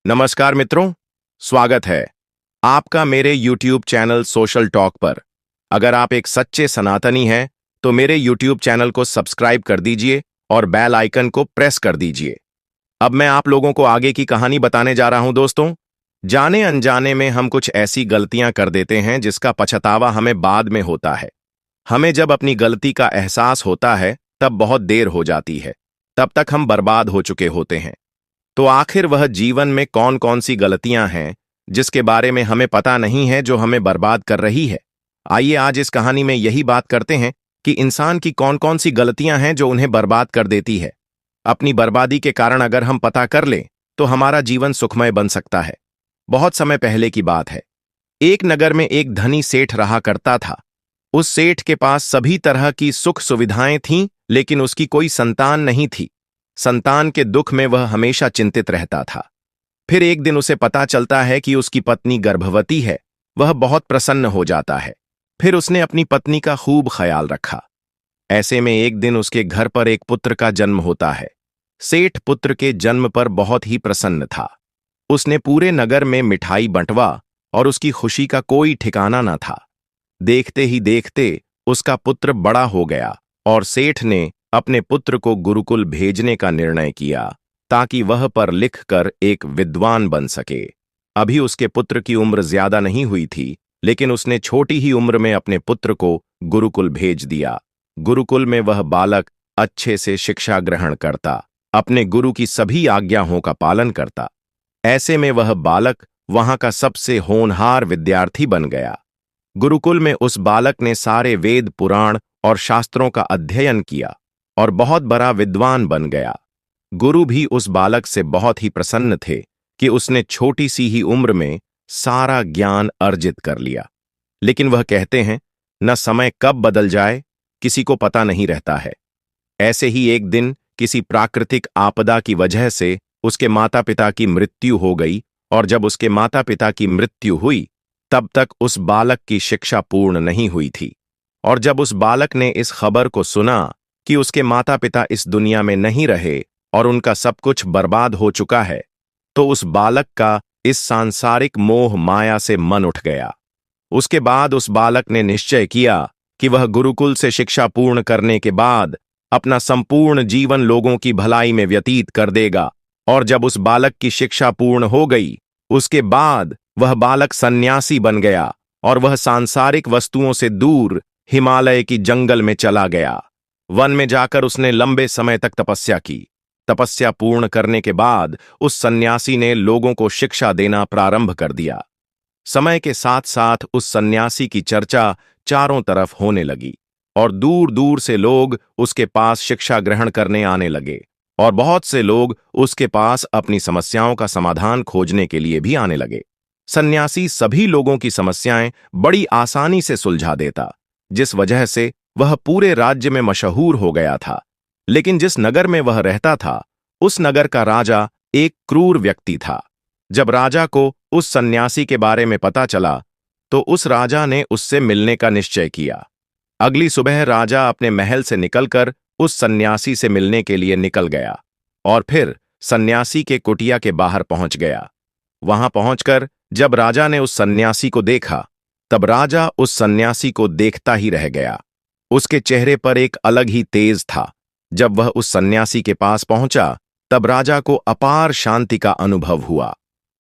नमस्कार मित्रों, स्वागत है आपका मेरे YouTube चैनल सोशल टॉक पर। अगर आप एक सच्चे सनातनी हैं, तो मेरे YouTube चैनल को सब्सक्राइब कर दीजिए और बेल आइकन को प्रेस कर दीजिए। अब मैं आप लोगों को आगे की कहानी बताने जा रहा हूं दोस्तों। जाने अनजाने में हम कुछ ऐसी गलतियां कर देते हैं जिसका पछतावा हमें बाद में होता है। हमें जब अपनी गलती का एहसास होता है तब बहुत देर हो जाती है, तब तक हम बर्बाद हो चुके होते हैं। तो आखिर वह जीवन में कौन कौन सी गलतियां हैं जिसके बारे में हमें पता नहीं है, जो हमें बर्बाद कर रही है। आइए आज इस कहानी में यही बात करते हैं कि इंसान की कौन कौन सी गलतियां हैं जो उन्हें बर्बाद कर देती है। अपनी बर्बादी के कारण अगर हम पता कर लें तो हमारा जीवन सुखमय बन सकता है। बहुत समय पहले की बात है। एक नगर में एक धनी सेठ रहा करता था। उस सेठ के पास सभी तरह की सुख सुविधाएं थीं, लेकिन उसकी कोई संतान नहीं थी। संतान के दुख में वह हमेशा चिंतित रहता था। फिर एक दिन उसे पता चलता है कि उसकी पत्नी गर्भवती है। वह बहुत प्रसन्न हो जाता है। फिर उसने अपनी पत्नी का खूब ख्याल रखा। ऐसे में एक दिन उसके घर पर एक पुत्र का जन्म होता है। सेठ पुत्र के जन्म पर बहुत ही प्रसन्न था। उसने पूरे नगर में मिठाई बंटवा और उसकी खुशी का कोई ठिकाना न था। देखते ही देखते उसका पुत्र बड़ा हो गया और सेठ ने अपने पुत्र को गुरुकुल भेजने का निर्णय किया ताकि वह पर लिखकर एक विद्वान बन सके। अभी उसके पुत्र की उम्र ज्यादा नहीं हुई थी, लेकिन उसने छोटी ही उम्र में अपने पुत्र को गुरुकुल भेज दिया। गुरुकुल में वह बालक अच्छे से शिक्षा ग्रहण करता, अपने गुरु की सभी आज्ञाओं का पालन करता। ऐसे में वह बालक वहां का सबसे होनहार विद्यार्थी बन गया। गुरुकुल में उस बालक ने सारे वेद पुराण और शास्त्रों का अध्ययन किया और बहुत बड़ा विद्वान बन गया। गुरु भी उस बालक से बहुत ही प्रसन्न थे कि उसने छोटी सी ही उम्र में सारा ज्ञान अर्जित कर लिया। लेकिन वह कहते हैं, न समय कब बदल जाए किसी को पता नहीं रहता है। ऐसे ही एक दिन किसी प्राकृतिक आपदा की वजह से उसके माता पिता की मृत्यु हो गई, और जब उसके माता पिता की मृत्यु हुई तब तक उस बालक की शिक्षा पूर्ण नहीं हुई थी। और जब उस बालक ने इस खबर को सुना कि उसके माता पिता इस दुनिया में नहीं रहे और उनका सब कुछ बर्बाद हो चुका है, तो उस बालक का इस सांसारिक मोह माया से मन उठ गया। उसके बाद उस बालक ने निश्चय किया कि वह गुरुकुल से शिक्षा पूर्ण करने के बाद अपना संपूर्ण जीवन लोगों की भलाई में व्यतीत कर देगा। और जब उस बालक की शिक्षा पूर्ण हो गई, उसके बाद वह बालक सन्यासी बन गया और वह सांसारिक वस्तुओं से दूर हिमालय की जंगल में चला गया। वन में जाकर उसने लंबे समय तक तपस्या की। तपस्या पूर्ण करने के बाद उस सन्यासी ने लोगों को शिक्षा देना प्रारंभ कर दिया। समय के साथ साथ उस सन्यासी की चर्चा चारों तरफ होने लगी और दूर दूर से लोग उसके पास शिक्षा ग्रहण करने आने लगे, और बहुत से लोग उसके पास अपनी समस्याओं का समाधान खोजने के लिए भी आने लगे। सन्यासी सभी लोगों की समस्याएं बड़ी आसानी से सुलझा देता, जिस वजह से वह पूरे राज्य में मशहूर हो गया था। लेकिन जिस नगर में वह रहता था, उस नगर का राजा एक क्रूर व्यक्ति था। जब राजा को उस सन्यासी के बारे में पता चला, तो उस राजा ने उससे मिलने का निश्चय किया। अगली सुबह राजा अपने महल से निकलकर उस सन्यासी से मिलने के लिए निकल गया और फिर सन्यासी के कुटिया के बाहर पहुंच गया। वहां पहुंचकर जब राजा ने उस सन्यासी को देखा, तब राजा उस सन्यासी को देखता ही रह गया। उसके चेहरे पर एक अलग ही तेज था। जब वह उस सन्यासी के पास पहुंचा, तब राजा को अपार शांति का अनुभव हुआ।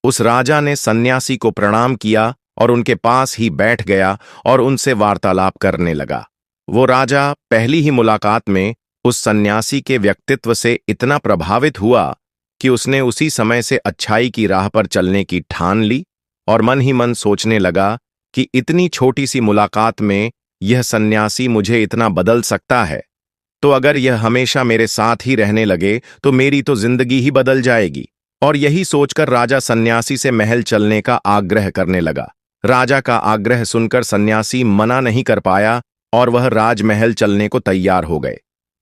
उस राजा ने सन्यासी को प्रणाम किया और उनके पास ही बैठ गया और उनसे वार्तालाप करने लगा। वो राजा पहली ही मुलाकात में उस सन्यासी के व्यक्तित्व से इतना प्रभावित हुआ कि उसने उसी समय से अच्छाई की राह पर चलने की ठान ली और मन ही मन सोचने लगा कि इतनी छोटी सी मुलाकात में यह सन्यासी मुझे इतना बदल सकता है, तो अगर यह हमेशा मेरे साथ ही रहने लगे तो मेरी तो जिंदगी ही बदल जाएगी। और यही सोचकर राजा सन्यासी से महल चलने का आग्रह करने लगा। राजा का आग्रह सुनकर सन्यासी मना नहीं कर पाया और वह राजमहल चलने को तैयार हो गए।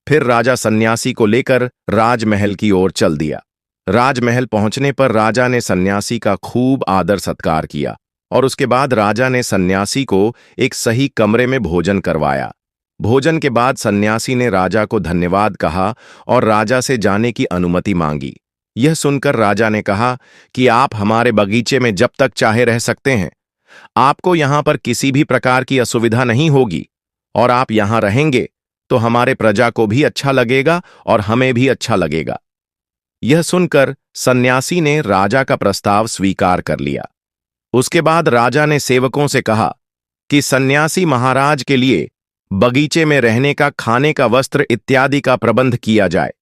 फिर राजा सन्यासी को लेकर राजमहल की ओर चल दिया। राजमहल पहुंचने पर राजा ने सन्यासी का खूब आदर सत्कार किया और उसके बाद राजा ने सन्यासी को एक सही कमरे में भोजन करवाया। भोजन के बाद सन्यासी ने राजा को धन्यवाद कहा और राजा से जाने की अनुमति मांगी। यह सुनकर राजा ने कहा कि आप हमारे बगीचे में जब तक चाहे रह सकते हैं। आपको यहां पर किसी भी प्रकार की असुविधा नहीं होगी, और आप यहां रहेंगे तो हमारे प्रजा को भी अच्छा लगेगा और हमें भी अच्छा लगेगा। यह सुनकर सन्यासी ने राजा का प्रस्ताव स्वीकार कर लिया। उसके बाद राजा ने सेवकों से कहा कि सन्यासी महाराज के लिए बगीचे में रहने का, खाने का, वस्त्र इत्यादि का प्रबंध किया जाए।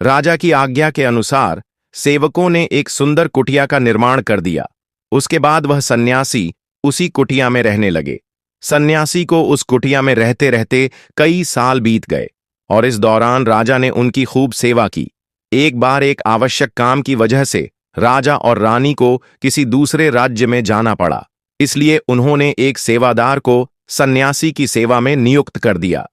राजा की आज्ञा के अनुसार सेवकों ने एक सुंदर कुटिया का निर्माण कर दिया। उसके बाद वह सन्यासी उसी कुटिया में रहने लगे। सन्यासी को उस कुटिया में रहते रहते कई साल बीत गए, और इस दौरान राजा ने उनकी खूब सेवा की। एक बार एक आवश्यक काम की वजह से राजा और रानी को किसी दूसरे राज्य में जाना पड़ा, इसलिए उन्होंने एक सेवादार को सन्यासी की सेवा में नियुक्त कर दिया।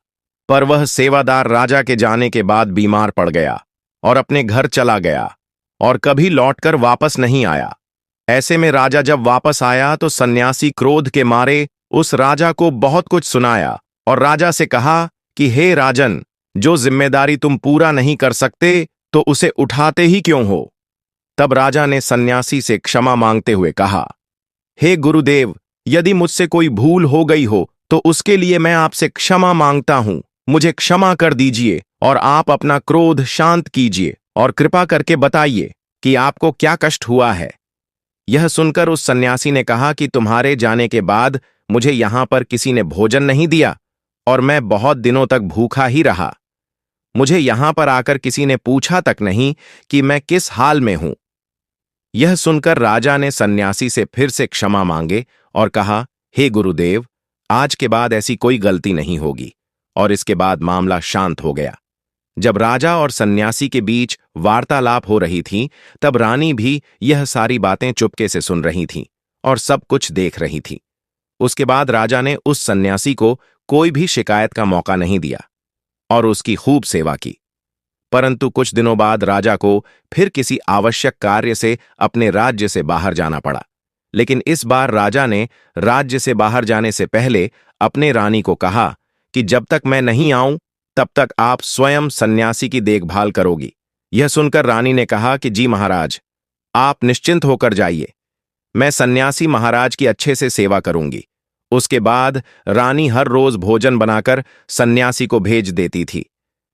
पर वह सेवादार राजा के जाने के बाद बीमार पड़ गया और अपने घर चला गया और कभी लौटकर वापस नहीं आया। ऐसे में राजा जब वापस आया तो सन्यासी क्रोध के मारे उस राजा को बहुत कुछ सुनाया और राजा से कहा कि हे राजन, जो जिम्मेदारी तुम पूरा नहीं कर सकते तो उसे उठाते ही क्यों हो। तब राजा ने सन्यासी से क्षमा मांगते हुए कहा, हे गुरुदेव, यदि मुझसे कोई भूल हो गई हो तो उसके लिए मैं आपसे क्षमा मांगता हूं। मुझे क्षमा कर दीजिए और आप अपना क्रोध शांत कीजिए और कृपा करके बताइए कि आपको क्या कष्ट हुआ है। यह सुनकर उस सन्यासी ने कहा कि तुम्हारे जाने के बाद मुझे यहां पर किसी ने भोजन नहीं दिया और मैं बहुत दिनों तक भूखा ही रहा। मुझे यहां पर आकर किसी ने पूछा तक नहीं कि मैं किस हाल में हूं। यह सुनकर राजा ने सन्यासी से फिर से क्षमा मांगे और कहा, हे गुरुदेव, आज के बाद ऐसी कोई गलती नहीं होगी। और इसके बाद मामला शांत हो गया। जब राजा और सन्यासी के बीच वार्तालाप हो रही थी, तब रानी भी यह सारी बातें चुपके से सुन रही थीं और सब कुछ देख रही थी। उसके बाद राजा ने उस सन्यासी को कोई भी शिकायत का मौका नहीं दिया और उसकी खूब सेवा की। परंतु कुछ दिनों बाद राजा को फिर किसी आवश्यक कार्य से अपने राज्य से बाहर जाना पड़ा। लेकिन इस बार राजा ने राज्य से बाहर जाने से पहले अपने रानी को कहा कि जब तक मैं नहीं आऊं तब तक आप स्वयं सन्यासी की देखभाल करोगी। यह सुनकर रानी ने कहा कि जी महाराज, आप निश्चिंत होकर जाइए, मैं सन्यासी महाराज की अच्छे से सेवा करूंगी। उसके बाद रानी हर रोज भोजन बनाकर सन्यासी को भेज देती थी।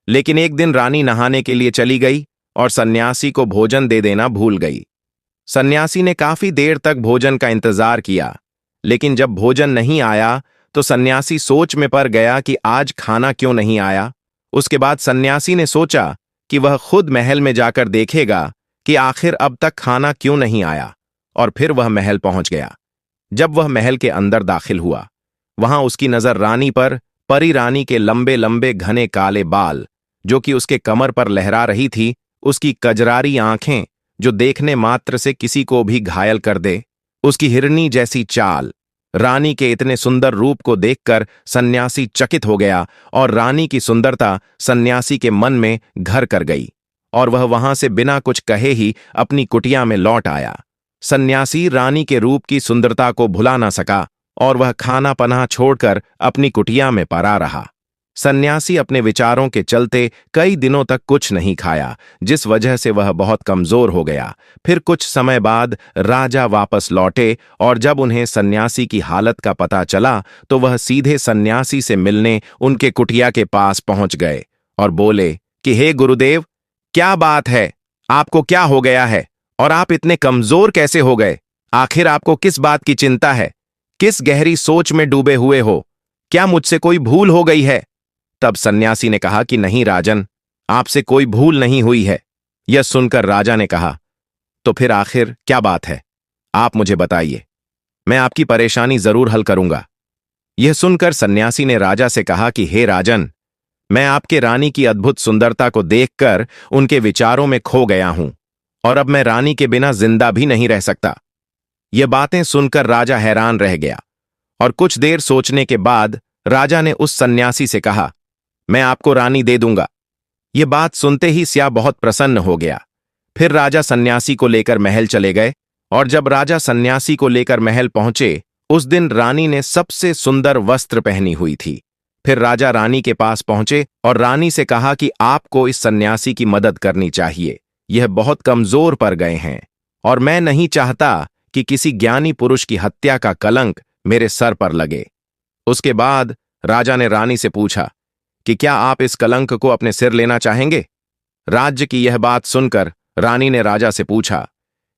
लेकिन एक दिन रानी नहाने के लिए चली गई और सन्यासी को भोजन दे देना भूल गई। सन्यासी ने काफी देर तक भोजन का इंतजार किया, लेकिन जब भोजन नहीं आया तो सन्यासी सोच में पड़ गया कि आज खाना क्यों नहीं आया। उसके बाद सन्यासी ने सोचा कि वह खुद महल में जाकर देखेगा कि आखिर अब तक खाना क्यों नहीं आया, और फिर वह महल पहुंच गया। जब वह महल के अंदर दाखिल हुआ, वहां उसकी नजर रानी पर परी रानी के लंबे लंबे घने काले बाल जो कि उसके कमर पर लहरा रही थी, उसकी कजरारी आंखें जो देखने मात्र से किसी को भी घायल कर दे, उसकी हिरनी जैसी चाल। रानी के इतने सुंदर रूप को देखकर सन्यासी चकित हो गया और रानी की सुंदरता सन्यासी के मन में घर कर गई और वह वहां से बिना कुछ कहे ही अपनी कुटिया में लौट आया। सन्यासी रानी के रूप की सुंदरता को भुला ना सका और वह खाना पनाह छोड़कर अपनी कुटिया में पड़ा रहा। सन्यासी अपने विचारों के चलते कई दिनों तक कुछ नहीं खाया, जिस वजह से वह बहुत कमजोर हो गया। फिर कुछ समय बाद राजा वापस लौटे और जब उन्हें सन्यासी की हालत का पता चला तो वह सीधे सन्यासी से मिलने उनके कुटिया के पास पहुंच गए और बोले कि हे गुरुदेव, क्या बात है, आपको क्या हो गया है और आप इतने कमजोर कैसे हो गए? आखिर आपको किस बात की चिंता है? किस गहरी सोच में डूबे हुए हो? क्या मुझसे कोई भूल हो गई है? तब सन्यासी ने कहा कि नहीं राजन, आपसे कोई भूल नहीं हुई है। यह सुनकर राजा ने कहा, तो फिर आखिर क्या बात है, आप मुझे बताइए, मैं आपकी परेशानी जरूर हल करूंगा। यह सुनकर सन्यासी ने राजा से कहा कि हे राजन, मैं आपके रानी की अद्भुत सुंदरता को देखकर उनके विचारों में खो गया हूं और अब मैं रानी के बिना जिंदा भी नहीं रह सकता। यह बातें सुनकर राजा हैरान रह गया और कुछ देर सोचने के बाद राजा ने उस सन्यासी से कहा, मैं आपको रानी दे दूंगा। यह बात सुनते ही स्या बहुत प्रसन्न हो गया। फिर राजा सन्यासी को लेकर महल चले गए और जब राजा सन्यासी को लेकर महल पहुंचे, उस दिन रानी ने सबसे सुंदर वस्त्र पहनी हुई थी। फिर राजा रानी के पास पहुंचे और रानी से कहा कि आपको इस सन्यासी की मदद करनी चाहिए। यह बहुत कमजोर पड़ गए हैं और मैं नहीं चाहता कि किसी ज्ञानी पुरुष की हत्या का कलंक मेरे सर पर लगे। उसके बाद राजा ने रानी से पूछा कि क्या आप इस कलंक को अपने सिर लेना चाहेंगे? राज्य की यह बात सुनकर रानी ने राजा से पूछा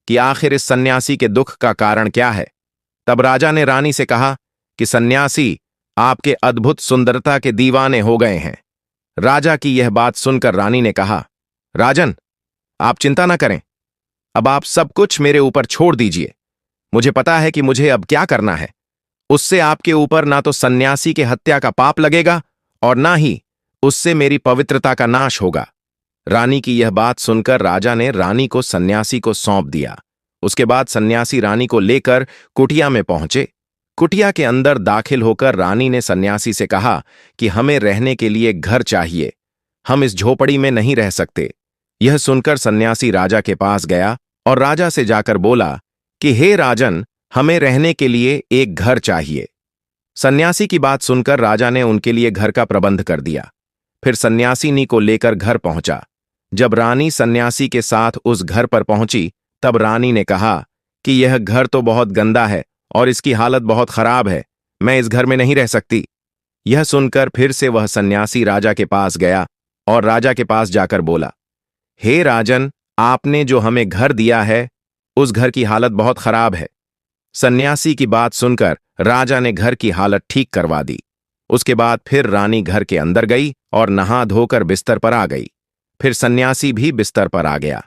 कि आखिर इस सन्यासी के दुख का कारण क्या है। तब राजा ने रानी से कहा कि सन्यासी आपके अद्भुत सुंदरता के दीवाने हो गए हैं। राजा की यह बात सुनकर रानी ने कहा, राजन, आप चिंता न करें, अब आप सब कुछ मेरे ऊपर छोड़ दीजिए। मुझे पता है कि मुझे अब क्या करना है। उससे आपके ऊपर ना तो सन्यासी के हत्या का पाप लगेगा और ना ही उससे मेरी पवित्रता का नाश होगा। रानी की यह बात सुनकर राजा ने रानी को सन्यासी को सौंप दिया। उसके बाद सन्यासी रानी को लेकर कुटिया में पहुंचे। कुटिया के अंदर दाखिल होकर रानी ने सन्यासी से कहा कि हमें रहने के लिए घर चाहिए, हम इस झोपड़ी में नहीं रह सकते। यह सुनकर सन्यासी राजा के पास गया और राजा से जाकर बोला कि हे राजन, हमें रहने के लिए एक घर चाहिए। सन्यासी की बात सुनकर राजा ने उनके लिए घर का प्रबंध कर दिया। फिर सन्यासिनी को लेकर घर पहुंचा। जब रानी सन्यासी के साथ उस घर पर पहुंची तब रानी ने कहा कि यह घर तो बहुत गंदा है और इसकी हालत बहुत खराब है, मैं इस घर में नहीं रह सकती। यह सुनकर फिर से वह सन्यासी राजा के पास गया और राजा के पास जाकर बोला, हे राजन, आपने जो हमें घर दिया है उस घर की हालत बहुत खराब है। सन्यासी की बात सुनकर राजा ने घर की हालत ठीक करवा दी। उसके बाद फिर रानी घर के अंदर गई और नहा धोकर बिस्तर पर आ गई। फिर सन्यासी भी बिस्तर पर आ गया।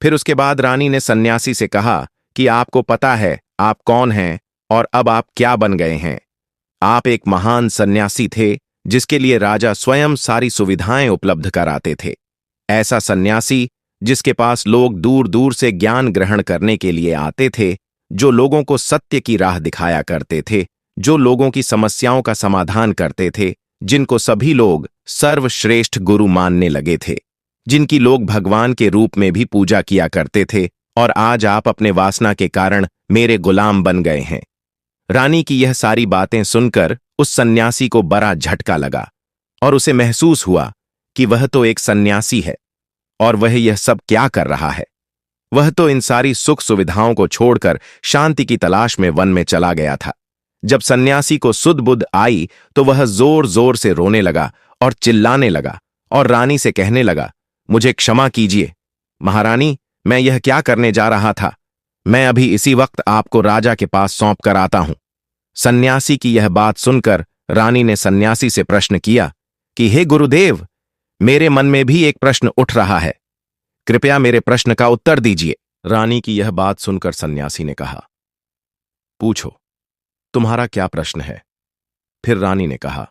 फिर उसके बाद रानी ने सन्यासी से कहा कि आपको पता है आप कौन हैं और अब आप क्या बन गए हैं। आप एक महान सन्यासी थे जिसके लिए राजा स्वयं सारी सुविधाएं उपलब्ध कराते थे। ऐसा सन्यासी जिसके पास लोग दूर दूर से ज्ञान ग्रहण करने के लिए आते थे, जो लोगों को सत्य की राह दिखाया करते थे, जो लोगों की समस्याओं का समाधान करते थे, जिनको सभी लोग सर्वश्रेष्ठ गुरु मानने लगे थे, जिनकी लोग भगवान के रूप में भी पूजा किया करते थे, और आज आप अपने वासना के कारण मेरे गुलाम बन गए हैं। रानी की यह सारी बातें सुनकर उस सन्यासी को बड़ा झटका लगा और उसे महसूस हुआ कि वह तो एक सन्यासी है और वह यह सब क्या कर रहा है। वह तो इन सारी सुख सुविधाओं को छोड़कर शांति की तलाश में वन में चला गया था। जब सन्यासी को सुध बुध आई तो वह जोर जोर से रोने लगा और चिल्लाने लगा और रानी से कहने लगा, मुझे क्षमा कीजिए महारानी, मैं यह क्या करने जा रहा था। मैं अभी इसी वक्त आपको राजा के पास सौंप कर आता हूं। सन्यासी की यह बात सुनकर रानी ने सन्यासी से प्रश्न किया कि हे गुरुदेव, मेरे मन में भी एक प्रश्न उठ रहा है, कृपया मेरे प्रश्न का उत्तर दीजिए। रानी की यह बात सुनकर सन्यासी ने कहा, पूछो, तुम्हारा क्या प्रश्न है। फिर रानी ने कहा,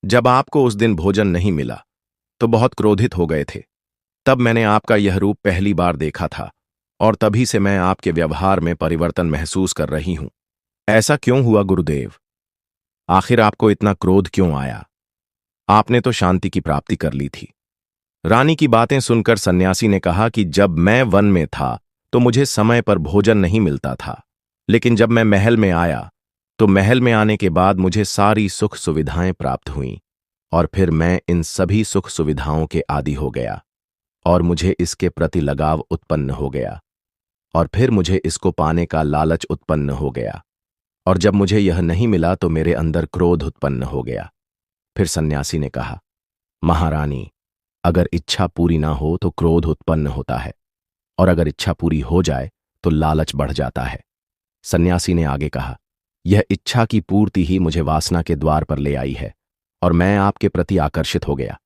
जब आपको उस दिन भोजन नहीं मिला तो बहुत क्रोधित हो गए थे। तब मैंने आपका यह रूप पहली बार देखा था और तभी से मैं आपके व्यवहार में परिवर्तन महसूस कर रही हूं। ऐसा क्यों हुआ गुरुदेव? आखिर आपको इतना क्रोध क्यों आया? आपने तो शांति की प्राप्ति कर ली थी। रानी की बातें सुनकर सन्यासी ने कहा कि जब मैं वन में था तो मुझे समय पर भोजन नहीं मिलता था, लेकिन जब मैं महल में आया तो महल में आने के बाद मुझे सारी सुख सुविधाएं प्राप्त हुईं और फिर मैं इन सभी सुख सुविधाओं के आदी हो गया और मुझे इसके प्रति लगाव उत्पन्न हो गया और फिर मुझे इसको पाने का लालच उत्पन्न हो गया और जब मुझे यह नहीं मिला तो मेरे अंदर क्रोध उत्पन्न हो गया। फिर सन्यासी ने कहा, महारानी, अगर इच्छा पूरी ना हो तो क्रोध उत्पन्न होता है और अगर इच्छा पूरी हो जाए तो लालच बढ़ जाता है। सन्यासी ने आगे कहा, यह इच्छा की पूर्ति ही मुझे वासना के द्वार पर ले आई है और मैं आपके प्रति आकर्षित हो गया।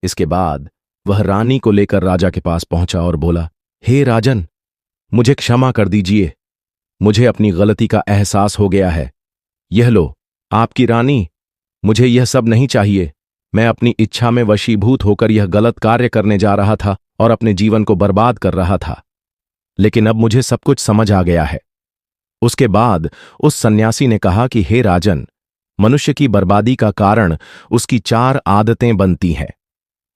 इसके बाद वह रानी को लेकर राजा के पास पहुंचा और बोला, हे राजन, मुझे क्षमा कर दीजिए, मुझे अपनी गलती का एहसास हो गया है। यह लो आपकी रानी, मुझे यह सब नहीं चाहिए। मैं अपनी इच्छा में वशीभूत होकर यह गलत कार्य करने जा रहा था और अपने जीवन को बर्बाद कर रहा था, लेकिन अब मुझे सब कुछ समझ आ गया है। उसके बाद उस सन्यासी ने कहा कि हे राजन, मनुष्य की बर्बादी का कारण उसकी 4 आदतें बनती हैं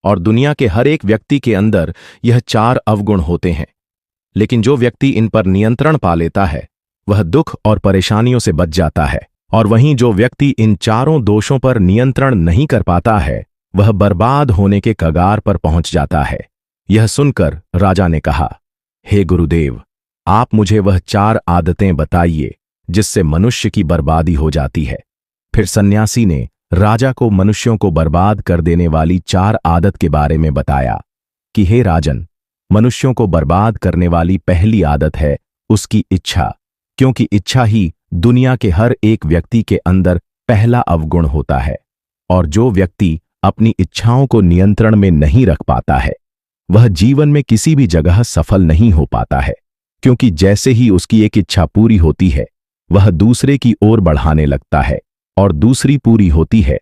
और दुनिया के हर एक व्यक्ति के अंदर यह 4 अवगुण होते हैं, लेकिन जो व्यक्ति इन पर नियंत्रण पा लेता है वह दुख और परेशानियों से बच जाता है, और वहीं जो व्यक्ति इन 4 दोषों पर नियंत्रण नहीं कर पाता है वह बर्बाद होने के कगार पर पहुंच जाता है। यह सुनकर राजा ने कहा, हे गुरुदेव, आप मुझे वह 4 आदतें बताइए जिससे मनुष्य की बर्बादी हो जाती है। फिर सन्यासी ने राजा को मनुष्यों को बर्बाद कर देने वाली 4 आदत के बारे में बताया कि हे राजन, मनुष्यों को बर्बाद करने वाली पहली आदत है उसकी इच्छा, क्योंकि इच्छा ही दुनिया के हर एक व्यक्ति के अंदर पहला अवगुण होता है। और जो व्यक्ति अपनी इच्छाओं को नियंत्रण में नहीं रख पाता है, वह जीवन में किसी भी जगह सफल नहीं हो पाता है, क्योंकि जैसे ही उसकी एक इच्छा पूरी होती है, वह दूसरे की ओर बढ़ाने लगता है, और दूसरी पूरी होती है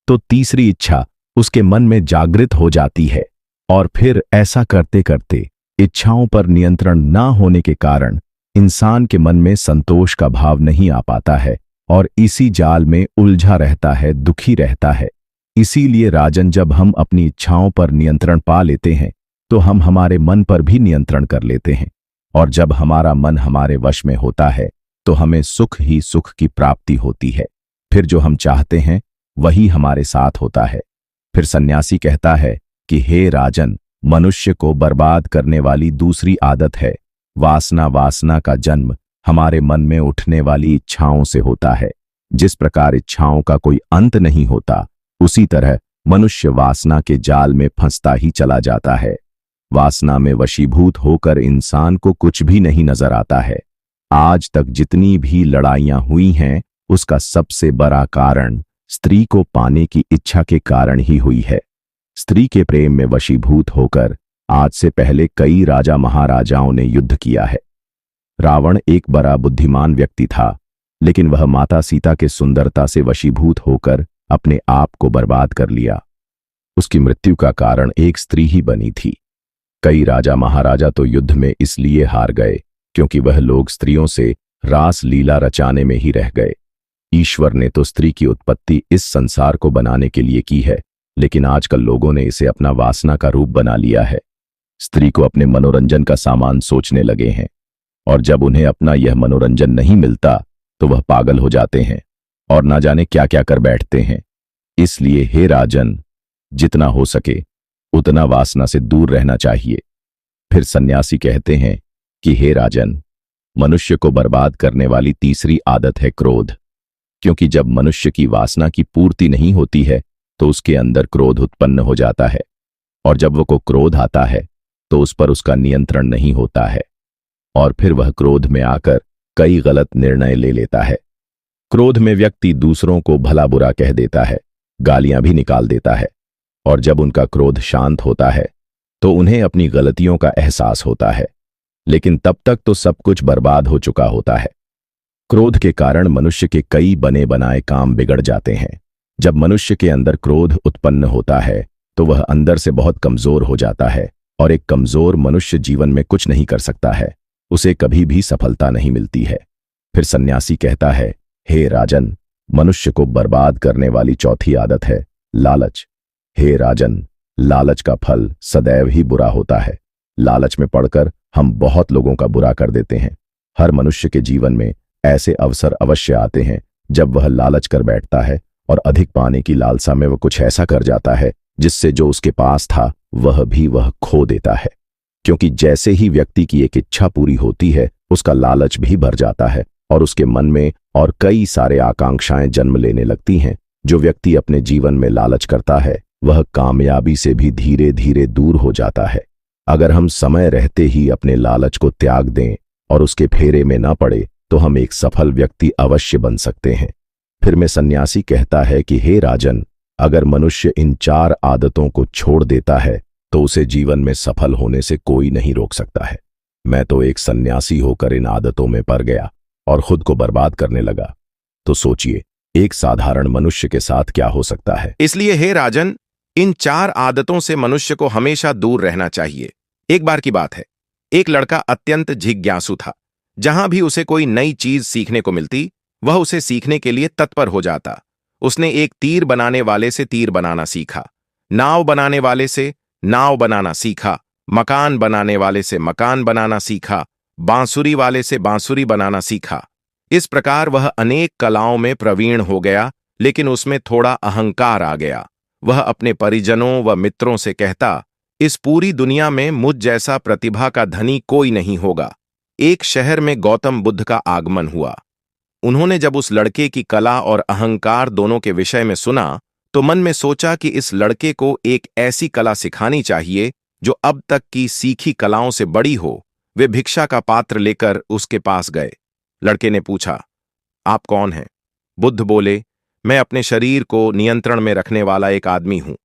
तो तीसरी इच्छा उसके मन में जागृत हो जाती है, और फिर ऐसा करते करते इच्छाओं पर नियंत्रण ना होने के कारण इंसान के मन में संतोष का भाव नहीं आ पाता है और इसी जाल में उलझा रहता है, दुखी रहता है। इसीलिए राजन, जब हम अपनी इच्छाओं पर नियंत्रण पा लेते हैं तो हम हमारे मन पर भी नियंत्रण कर लेते हैं, और जब हमारा मन हमारे वश में होता है तो हमें सुख ही सुख की प्राप्ति होती है। फिर जो हम चाहते हैं वही हमारे साथ होता है। फिर सन्यासी कहता है कि हे राजन, मनुष्य को बर्बाद करने वाली दूसरी आदत है वासना। वासना का जन्म हमारे मन में उठने वाली इच्छाओं से होता है। जिस प्रकार इच्छाओं का कोई अंत नहीं होता, उसी तरह मनुष्य वासना के जाल में फंसता ही चला जाता है। वासना में वशीभूत होकर इंसान को कुछ भी नहीं नजर आता है। आज तक जितनी भी लड़ाइयां हुई हैं, उसका सबसे बड़ा कारण स्त्री को पाने की इच्छा के कारण ही हुई है। स्त्री के प्रेम में वशीभूत होकर आज से पहले कई राजा महाराजाओं ने युद्ध किया है। रावण एक बड़ा बुद्धिमान व्यक्ति था, लेकिन वह माता सीता के सुंदरता से वशीभूत होकर अपने आप को बर्बाद कर लिया। उसकी मृत्यु का कारण एक स्त्री ही बनी थी। कई राजा महाराजा तो युद्ध में इसलिए हार गए क्योंकि वह लोग स्त्रियों से रास लीला रचाने में ही रह गए। ईश्वर ने तो स्त्री की उत्पत्ति इस संसार को बनाने के लिए की है, लेकिन आजकल लोगों ने इसे अपना वासना का रूप बना लिया है। स्त्री को अपने मनोरंजन का सामान सोचने लगे हैं, और जब उन्हें अपना यह मनोरंजन नहीं मिलता तो वह पागल हो जाते हैं और ना जाने क्या क्या कर बैठते हैं। इसलिए हे राजन, जितना हो सके उतना वासना से दूर रहना चाहिए। फिर सन्यासी कहते हैं कि हे राजन, मनुष्य को बर्बाद करने वाली तीसरी आदत है क्रोध, क्योंकि जब मनुष्य की वासना की पूर्ति नहीं होती है तो उसके अंदर क्रोध उत्पन्न हो जाता है, और जब वो को क्रोध आता है तो उस पर उसका नियंत्रण नहीं होता है, और फिर वह क्रोध में आकर कई गलत निर्णय ले लेता है। क्रोध में व्यक्ति दूसरों को भला बुरा कह देता है, गालियां भी निकाल देता है, और जब उनका क्रोध शांत होता है तो उन्हें अपनी गलतियों का एहसास होता है, लेकिन तब तक तो सब कुछ बर्बाद हो चुका होता है। क्रोध के कारण मनुष्य के कई बने बनाए काम बिगड़ जाते हैं। जब मनुष्य के अंदर क्रोध उत्पन्न होता है तो वह अंदर से बहुत कमजोर हो जाता है, और एक कमजोर मनुष्य जीवन में कुछ नहीं कर सकता है, उसे कभी भी सफलता नहीं मिलती है। फिर सन्यासी कहता है, हे राजन, मनुष्य को बर्बाद करने वाली चौथी आदत है लालच। हे राजन, लालच का फल सदैव ही बुरा होता है। लालच में पड़कर हम बहुत लोगों का बुरा कर देते हैं। हर मनुष्य के जीवन में ऐसे अवसर अवश्य आते हैं जब वह लालच कर बैठता है और अधिक पाने की लालसा में वह कुछ ऐसा कर जाता है जिससे जो उसके पास था वह खो देता है। क्योंकि जैसे ही व्यक्ति की एक इच्छा पूरी होती है, उसका लालच भी भर जाता है और उसके मन में और कई सारे आकांक्षाएं जन्म लेने लगती हैं। जो व्यक्ति अपने जीवन में लालच करता है वह कामयाबी से भी धीरे धीरे दूर हो जाता है। अगर हम समय रहते ही अपने लालच को त्याग दें और उसके फेरे में न पड़े तो हम एक सफल व्यक्ति अवश्य बन सकते हैं। फिर में सन्यासी कहता है कि हे राजन, अगर मनुष्य इन 4 आदतों को छोड़ देता है तो उसे जीवन में सफल होने से कोई नहीं रोक सकता है। मैं तो एक सन्यासी होकर इन आदतों में पड़ गया और खुद को बर्बाद करने लगा, तो सोचिए एक साधारण मनुष्य के साथ क्या हो सकता है। इसलिए हे राजन, इन 4 आदतों से मनुष्य को हमेशा दूर रहना चाहिए। एक बार की बात है, एक लड़का अत्यंत जिज्ञासु था। जहां भी उसे कोई नई चीज सीखने को मिलती, वह उसे सीखने के लिए तत्पर हो जाता। उसने एक तीर बनाने वाले से तीर बनाना सीखा, नाव बनाने वाले से नाव बनाना सीखा, मकान बनाने वाले से मकान बनाना सीखा, बांसुरी वाले से बांसुरी बनाना सीखा। इस प्रकार वह अनेक कलाओं में प्रवीण हो गया, लेकिन उसमें थोड़ा अहंकार आ गया। वह अपने परिजनों व मित्रों से कहता इस पूरी दुनिया में मुझ जैसा प्रतिभा का धनी कोई नहीं होगा। एक शहर में गौतम बुद्ध का आगमन हुआ। उन्होंने जब उस लड़के की कला और अहंकार दोनों के विषय में सुना, तो मन में सोचा कि इस लड़के को एक ऐसी कला सिखानी चाहिए जो अब तक की सीखी कलाओं से बड़ी हो। वे भिक्षा का पात्र लेकर उसके पास गए। लड़के ने पूछा, आप कौन हैं? बुद्ध बोले, मैं अपने शरीर को नियंत्रण में रखने वाला एक आदमी हूं।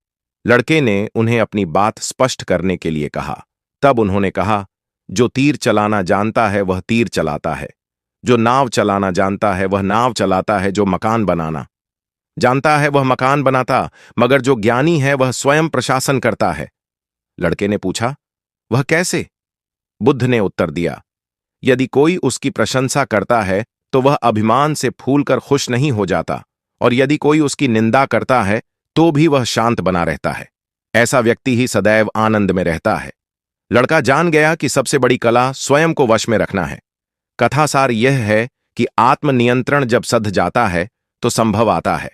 लड़के ने उन्हें अपनी बात स्पष्ट करने के लिए कहा। तब उन्होंने कहा, जो तीर चलाना जानता है वह तीर चलाता है, जो नाव चलाना जानता है वह नाव चलाता है, जो मकान बनाना जानता है वह मकान बनाता, मगर जो ज्ञानी है वह स्वयं प्रशासन करता है। लड़के ने पूछा, वह कैसे? बुद्ध ने उत्तर दिया, यदि कोई उसकी प्रशंसा करता है तो वह अभिमान से फूलकर खुश नहीं हो जाता, और यदि कोई उसकी निंदा करता है तो भी वह शांत बना रहता है। ऐसा व्यक्ति ही सदैव आनंद में रहता है। लड़का जान गया कि सबसे बड़ी कला स्वयं को वश में रखना है। कथासार यह है कि आत्मनियंत्रण जब सध जाता है तो संभव आता है,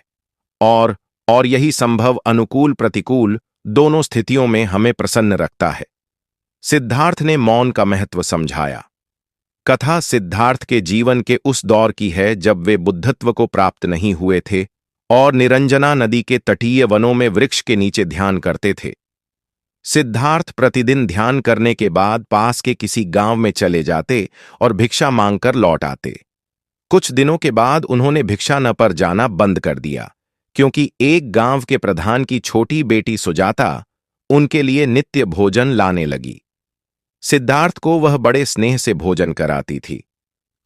और यही संभव अनुकूल प्रतिकूल दोनों स्थितियों में हमें प्रसन्न रखता है। सिद्धार्थ ने मौन का महत्व समझाया। कथा सिद्धार्थ के जीवन के उस दौर की है जब वे बुद्धत्व को प्राप्त नहीं हुए थे और निरंजना नदी के तटीय वनों में वृक्ष के नीचे ध्यान करते थे। सिद्धार्थ प्रतिदिन ध्यान करने के बाद पास के किसी गांव में चले जाते और भिक्षा मांगकर लौट आते। कुछ दिनों के बाद उन्होंने भिक्षा न पर जाना बंद कर दिया, क्योंकि एक गांव के प्रधान की छोटी बेटी सुजाता उनके लिए नित्य भोजन लाने लगी। सिद्धार्थ को वह बड़े स्नेह से भोजन कराती थी।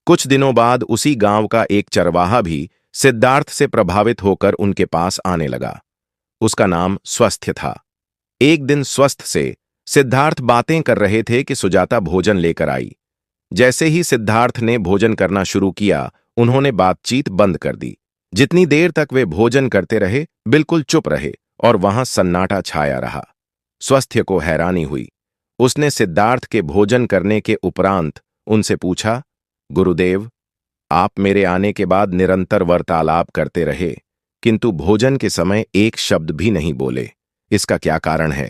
कुछ दिनों बाद उसी गांव का एक चरवाहा भी सिद्धार्थ से प्रभावित होकर उनके पास आने लगा। उसका नाम स्वस्थ था। एक दिन स्वस्थ से सिद्धार्थ बातें कर रहे थे कि सुजाता भोजन लेकर आई। जैसे ही सिद्धार्थ ने भोजन करना शुरू किया, उन्होंने बातचीत बंद कर दी। जितनी देर तक वे भोजन करते रहे, बिल्कुल चुप रहे और वहां सन्नाटा छाया रहा। स्वस्थ को हैरानी हुई। उसने सिद्धार्थ के भोजन करने के उपरांत उनसे पूछा, गुरुदेव, आप मेरे आने के बाद निरंतर वार्तालाप करते रहे, किंतु भोजन के समय एक शब्द भी नहीं बोले। इसका क्या कारण है?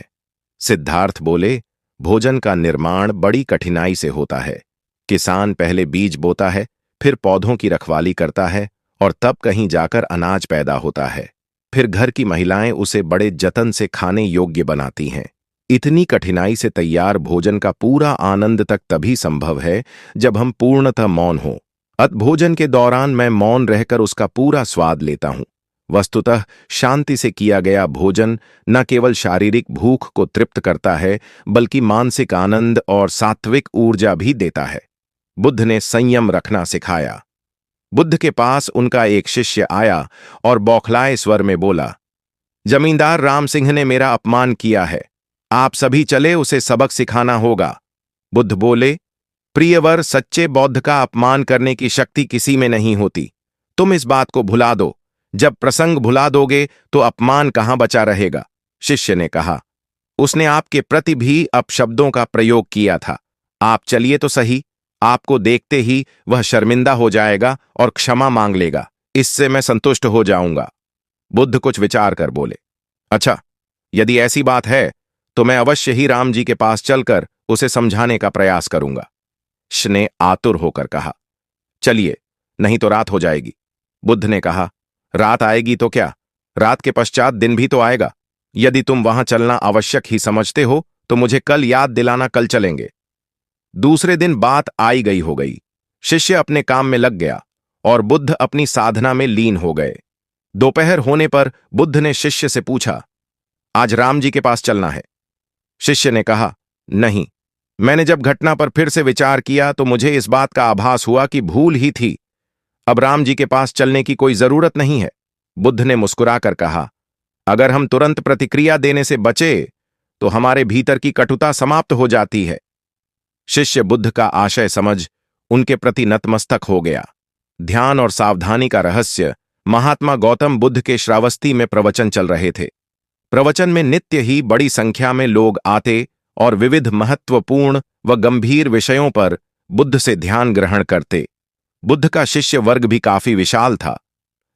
सिद्धार्थ बोले, भोजन का निर्माण बड़ी कठिनाई से होता है। किसान पहले बीज बोता है, फिर पौधों की रखवाली करता है, और तब कहीं जाकर अनाज पैदा होता है। फिर घर की महिलाएं उसे बड़े जतन से खाने योग्य बनाती हैं। इतनी कठिनाई से तैयार भोजन का पूरा आनंद तक तभी संभव है जब हम पूर्णतः मौन हो। भोजन के दौरान मैं मौन रहकर उसका पूरा स्वाद लेता हूं। वस्तुतः शांति से किया गया भोजन न केवल शारीरिक भूख को तृप्त करता है, बल्कि मानसिक आनंद और सात्विक ऊर्जा भी देता है। बुद्ध ने संयम रखना सिखाया। बुद्ध के पास उनका एक शिष्य आया और बौखलाए स्वर में बोला, जमींदार राम सिंह ने मेरा अपमान किया है, आप सभी चले उसे सबक सिखाना होगा। बुद्ध बोले, प्रियवर, सच्चे बौद्ध का अपमान करने की शक्ति किसी में नहीं होती। तुम इस बात को भुला दो। जब प्रसंग भुला दोगे तो अपमान कहां बचा रहेगा? शिष्य ने कहा, उसने आपके प्रति भी अपशब्दों का प्रयोग किया था। आप चलिए तो सही, आपको देखते ही वह शर्मिंदा हो जाएगा और क्षमा मांग लेगा। इससे मैं संतुष्ट हो जाऊंगा। बुद्ध कुछ विचार कर बोले, अच्छा, यदि ऐसी बात है तो मैं अवश्य ही राम जी के पास चलकर उसे समझाने का प्रयास करूंगा। शिष्य ने आतुर होकर कहा, चलिए, नहीं तो रात हो जाएगी। बुद्ध ने कहा, रात आएगी तो क्या, रात के पश्चात दिन भी तो आएगा। यदि तुम वहां चलना आवश्यक ही समझते हो तो मुझे कल याद दिलाना, कल चलेंगे। दूसरे दिन बात आई गई हो गई। शिष्य अपने काम में लग गया और बुद्ध अपनी साधना में लीन हो गए। दोपहर होने पर बुद्ध ने शिष्य से पूछा, आज राम जी के पास चलना है? शिष्य ने कहा, नहीं, मैंने जब घटना पर फिर से विचार किया तो मुझे इस बात का आभास हुआ कि भूल ही थी। अब राम जी के पास चलने की कोई जरूरत नहीं है। बुद्ध ने मुस्कुराकर कहा, अगर हम तुरंत प्रतिक्रिया देने से बचे तो हमारे भीतर की कटुता समाप्त हो जाती है। शिष्य बुद्ध का आशय समझ उनके प्रति नतमस्तक हो गया। ध्यान और सावधानी का रहस्य महात्मा गौतम बुद्ध के श्रावस्ती में प्रवचन चल रहे थे। प्रवचन में नित्य ही बड़ी संख्या में लोग आते और विविध महत्वपूर्ण व गंभीर विषयों पर बुद्ध से ध्यान ग्रहण करते। बुद्ध का शिष्य वर्ग भी काफी विशाल था,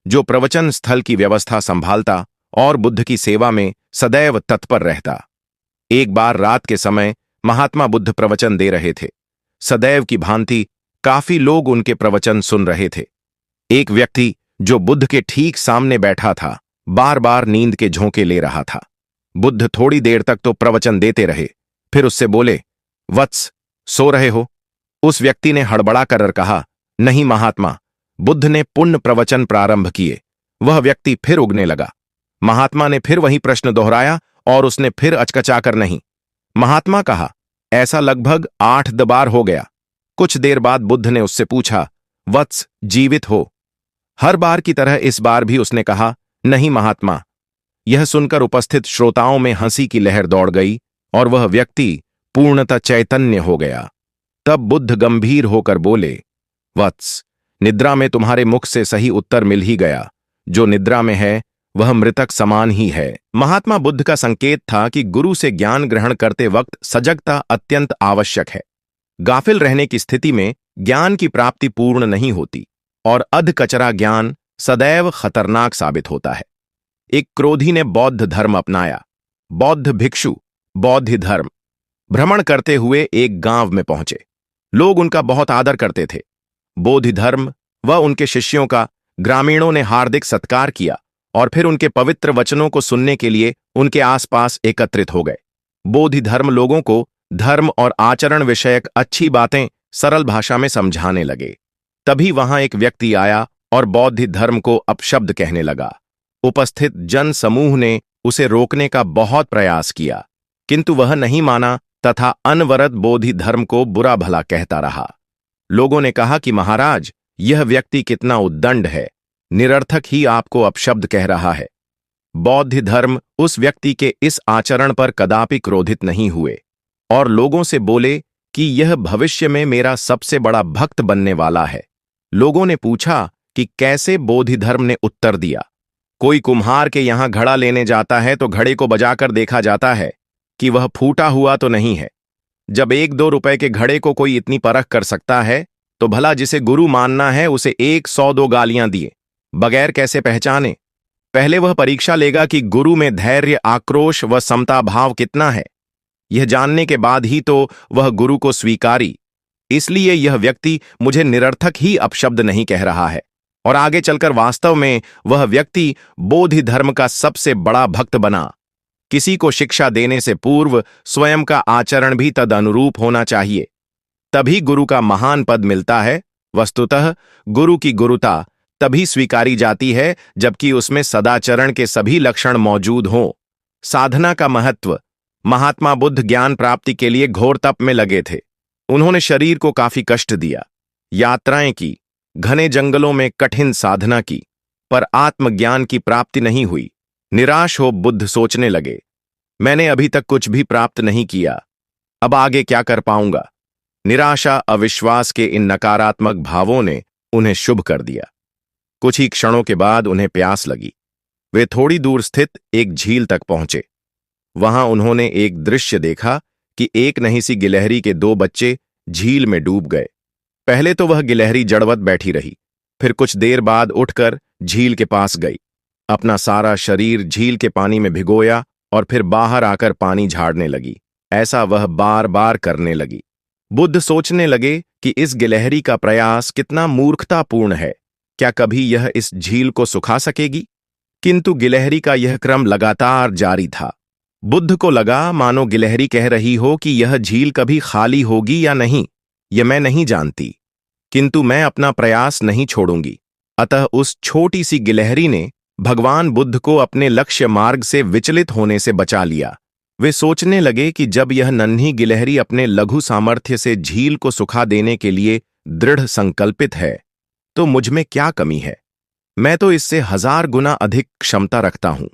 जो प्रवचन स्थल की व्यवस्था संभालता और बुद्ध की सेवा में सदैव तत्पर रहता। एक बार रात के समय महात्मा बुद्ध प्रवचन दे रहे थे। सदैव की भांति काफी लोग उनके प्रवचन सुन रहे थे। एक व्यक्ति जो बुद्ध के ठीक सामने बैठा था, बार बार नींद के झोंके ले रहा था। बुद्ध थोड़ी देर तक तो प्रवचन देते रहे, फिर उससे बोले, वत्स, सो रहे हो? उस व्यक्ति ने हड़बड़ा कर कहा, नहीं महात्मा। बुद्ध ने पुण्य प्रवचन प्रारंभ किए। वह व्यक्ति फिर उगने लगा। महात्मा ने फिर वही प्रश्न दोहराया और उसने फिर अचकचाकर नहीं। महात्मा कहा, ऐसा लगभग 8 बार हो गया। कुछ देर बाद बुद्ध ने उससे पूछा, वत्स, जीवित हो? हर बार की तरह इस बार भी उसने कहा, नहीं महात्मा। यह सुनकर उपस्थित श्रोताओं में हंसी की लहर दौड़ गई और वह व्यक्ति पूर्णतः चैतन्य हो गया। तब बुद्ध गंभीर होकर बोले, वत्स, निद्रा में तुम्हारे मुख से सही उत्तर मिल ही गया। जो निद्रा में है वह मृतक समान ही है। महात्मा बुद्ध का संकेत था कि गुरु से ज्ञान ग्रहण करते वक्त सजगता अत्यंत आवश्यक है। गाफिल रहने की स्थिति में ज्ञान की प्राप्ति पूर्ण नहीं होती और अधकचरा ज्ञान सदैव खतरनाक साबित होता है। एक क्रोधी ने बौद्ध धर्म अपनाया। बौद्ध भिक्षु बौद्ध धर्म भ्रमण करते हुए एक गांव में पहुंचे। लोग उनका बहुत आदर करते थे। बोधि धर्म व उनके शिष्यों का ग्रामीणों ने हार्दिक सत्कार किया और फिर उनके पवित्र वचनों को सुनने के लिए उनके आसपास एकत्रित हो गए। बोधि धर्म लोगों को धर्म और आचरण विषयक अच्छी बातें सरल भाषा में समझाने लगे। तभी वहां एक व्यक्ति आया और बौद्ध धर्म को अपशब्द कहने लगा। उपस्थित जन समूह ने उसे रोकने का बहुत प्रयास किया, किंतु वह नहीं माना तथा अनवरत बोधि धर्म को बुरा भला कहता रहा। लोगों ने कहा कि महाराज, यह व्यक्ति कितना उद्दंड है, निरर्थक ही आपको अपशब्द कह रहा है। बौद्ध धर्म उस व्यक्ति के इस आचरण पर कदापि क्रोधित नहीं हुए और लोगों से बोले कि यह भविष्य में मेरा सबसे बड़ा भक्त बनने वाला है। लोगों ने पूछा कि कैसे? बोधि धर्म ने उत्तर दिया, कोई कुम्हार के यहां घड़ा लेने जाता है तो घड़े को बजाकर देखा जाता है कि वह फूटा हुआ तो नहीं है। जब 1-2 रुपए के घड़े को कोई इतनी परख कर सकता है तो भला जिसे गुरु मानना है उसे 100-2 गालियां दिए बगैर कैसे पहचाने? पहले वह परीक्षा लेगा कि गुरु में धैर्य, आक्रोश व समता भाव कितना है। यह जानने के बाद ही तो वह गुरु को स्वीकारी। इसलिए यह व्यक्ति मुझे निरर्थक ही अपशब्द नहीं कह रहा है और आगे चलकर वास्तव में वह व्यक्ति बोधि धर्म का सबसे बड़ा भक्त बना। किसी को शिक्षा देने से पूर्व स्वयं का आचरण भी तद अनुरूप होना चाहिए, तभी गुरु का महान पद मिलता है। वस्तुतः गुरु की गुरुता तभी स्वीकारी जाती है जबकि उसमें सदाचरण के सभी लक्षण मौजूद हों। साधना का महत्व। महात्मा बुद्ध ज्ञान प्राप्ति के लिए घोर तप में लगे थे। उन्होंने शरीर को काफी कष्ट दिया, यात्राएं की, घने जंगलों में कठिन साधना की, पर आत्मज्ञान की प्राप्ति नहीं हुई। निराश हो बुद्ध सोचने लगे, मैंने अभी तक कुछ भी प्राप्त नहीं किया, अब आगे क्या कर पाऊंगा? निराशा, अविश्वास के इन नकारात्मक भावों ने उन्हें शुभ कर दिया। कुछ ही क्षणों के बाद उन्हें प्यास लगी। वे थोड़ी दूर स्थित एक झील तक पहुंचे। वहां उन्होंने एक दृश्य देखा कि एक नन्ही सी गिलहरी के 2 बच्चे झील में डूब गए। पहले तो वह गिलहरी जड़वत बैठी रही, फिर कुछ देर बाद उठकर झील के पास गई, अपना सारा शरीर झील के पानी में भिगोया और फिर बाहर आकर पानी झाड़ने लगी। ऐसा वह बार बार करने लगी। बुद्ध सोचने लगे कि इस गिलहरी का प्रयास कितना मूर्खतापूर्ण है। क्या कभी यह इस झील को सुखा सकेगी? किंतु गिलहरी का यह क्रम लगातार जारी था। बुद्ध को लगा मानो गिलहरी कह रही हो कि यह झील कभी खाली होगी या नहीं, यह मैं नहीं जानती, किंतु मैं अपना प्रयास नहीं छोड़ूंगी। अतः उस छोटी सी गिलहरी ने भगवान बुद्ध को अपने लक्ष्य मार्ग से विचलित होने से बचा लिया। वे सोचने लगे कि जब यह नन्ही गिलहरी अपने लघु सामर्थ्य से झील को सुखा देने के लिए दृढ़ संकल्पित है, तो मुझ में क्या कमी है? मैं तो इससे 1000 गुना अधिक क्षमता रखता हूं।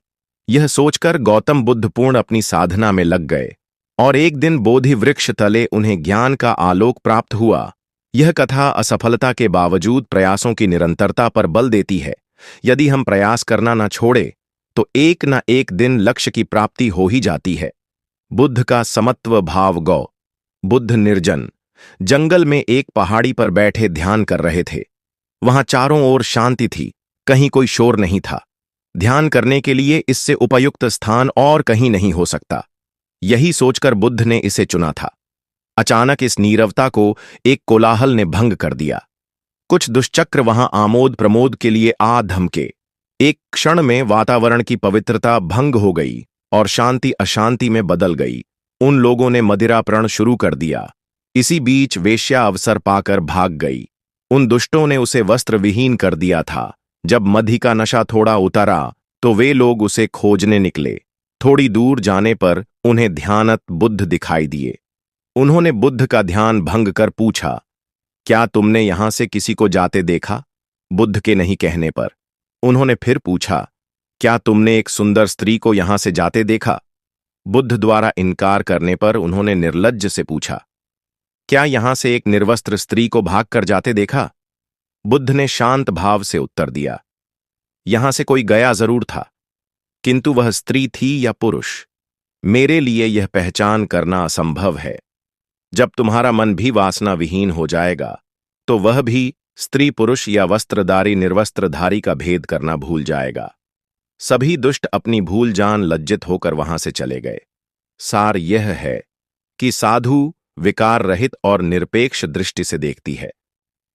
यह सोचकर गौतम बुद्ध पूर्ण अपनी साधना में लग गए और एक दिन बोधि वृक्ष तले उन्हें ज्ञान का आलोक प्राप्त हुआ। यह कथा असफलता के बावजूद प्रयासों की निरंतरता पर बल देती है। यदि हम प्रयास करना न छोड़े तो एक न एक दिन लक्ष्य की प्राप्ति हो ही जाती है। बुद्ध का समत्व भाव। गौ बुद्ध निर्जन जंगल में एक पहाड़ी पर बैठे ध्यान कर रहे थे। वहां चारों ओर शांति थी, कहीं कोई शोर नहीं था। ध्यान करने के लिए इससे उपयुक्त स्थान और कहीं नहीं हो सकता। यही सोचकर बुद्ध ने इसे चुना था। अचानक इस नीरवता को एक कोलाहल ने भंग कर दिया। कुछ दुष्चक्र वहां आमोद प्रमोद के लिए आ धमके। एक क्षण में वातावरण की पवित्रता भंग हो गई और शांति अशांति में बदल गई। उन लोगों ने मदिरा प्रण शुरू कर दिया। इसी बीच वेश्या अवसर पाकर भाग गई। उन दुष्टों ने उसे वस्त्र विहीन कर दिया था। जब मधि का नशा थोड़ा उतरा तो वे लोग उसे खोजने निकले। थोड़ी दूर जाने पर उन्हें ध्यानत बुद्ध दिखाई दिए। उन्होंने बुद्ध का ध्यान भंग कर पूछा, क्या तुमने यहां से किसी को जाते देखा? बुद्ध के नहीं कहने पर उन्होंने फिर पूछा, क्या तुमने एक सुंदर स्त्री को यहां से जाते देखा? बुद्ध द्वारा इनकार करने पर उन्होंने निर्लज्ज से पूछा, क्या यहां से एक निर्वस्त्र स्त्री को भाग कर जाते देखा? बुद्ध ने शांत भाव से उत्तर दिया, यहां से कोई गया जरूर था, किंतु वह स्त्री थी या पुरुष, मेरे लिए यह पहचान करना असंभव है। जब तुम्हारा मन भी वासना विहीन हो जाएगा तो वह भी स्त्री पुरुष या वस्त्रधारी निर्वस्त्रधारी का भेद करना भूल जाएगा। सभी दुष्ट अपनी भूल जान लज्जित होकर वहां से चले गए। सार यह है कि साधु विकार रहित और निरपेक्ष दृष्टि से देखती है।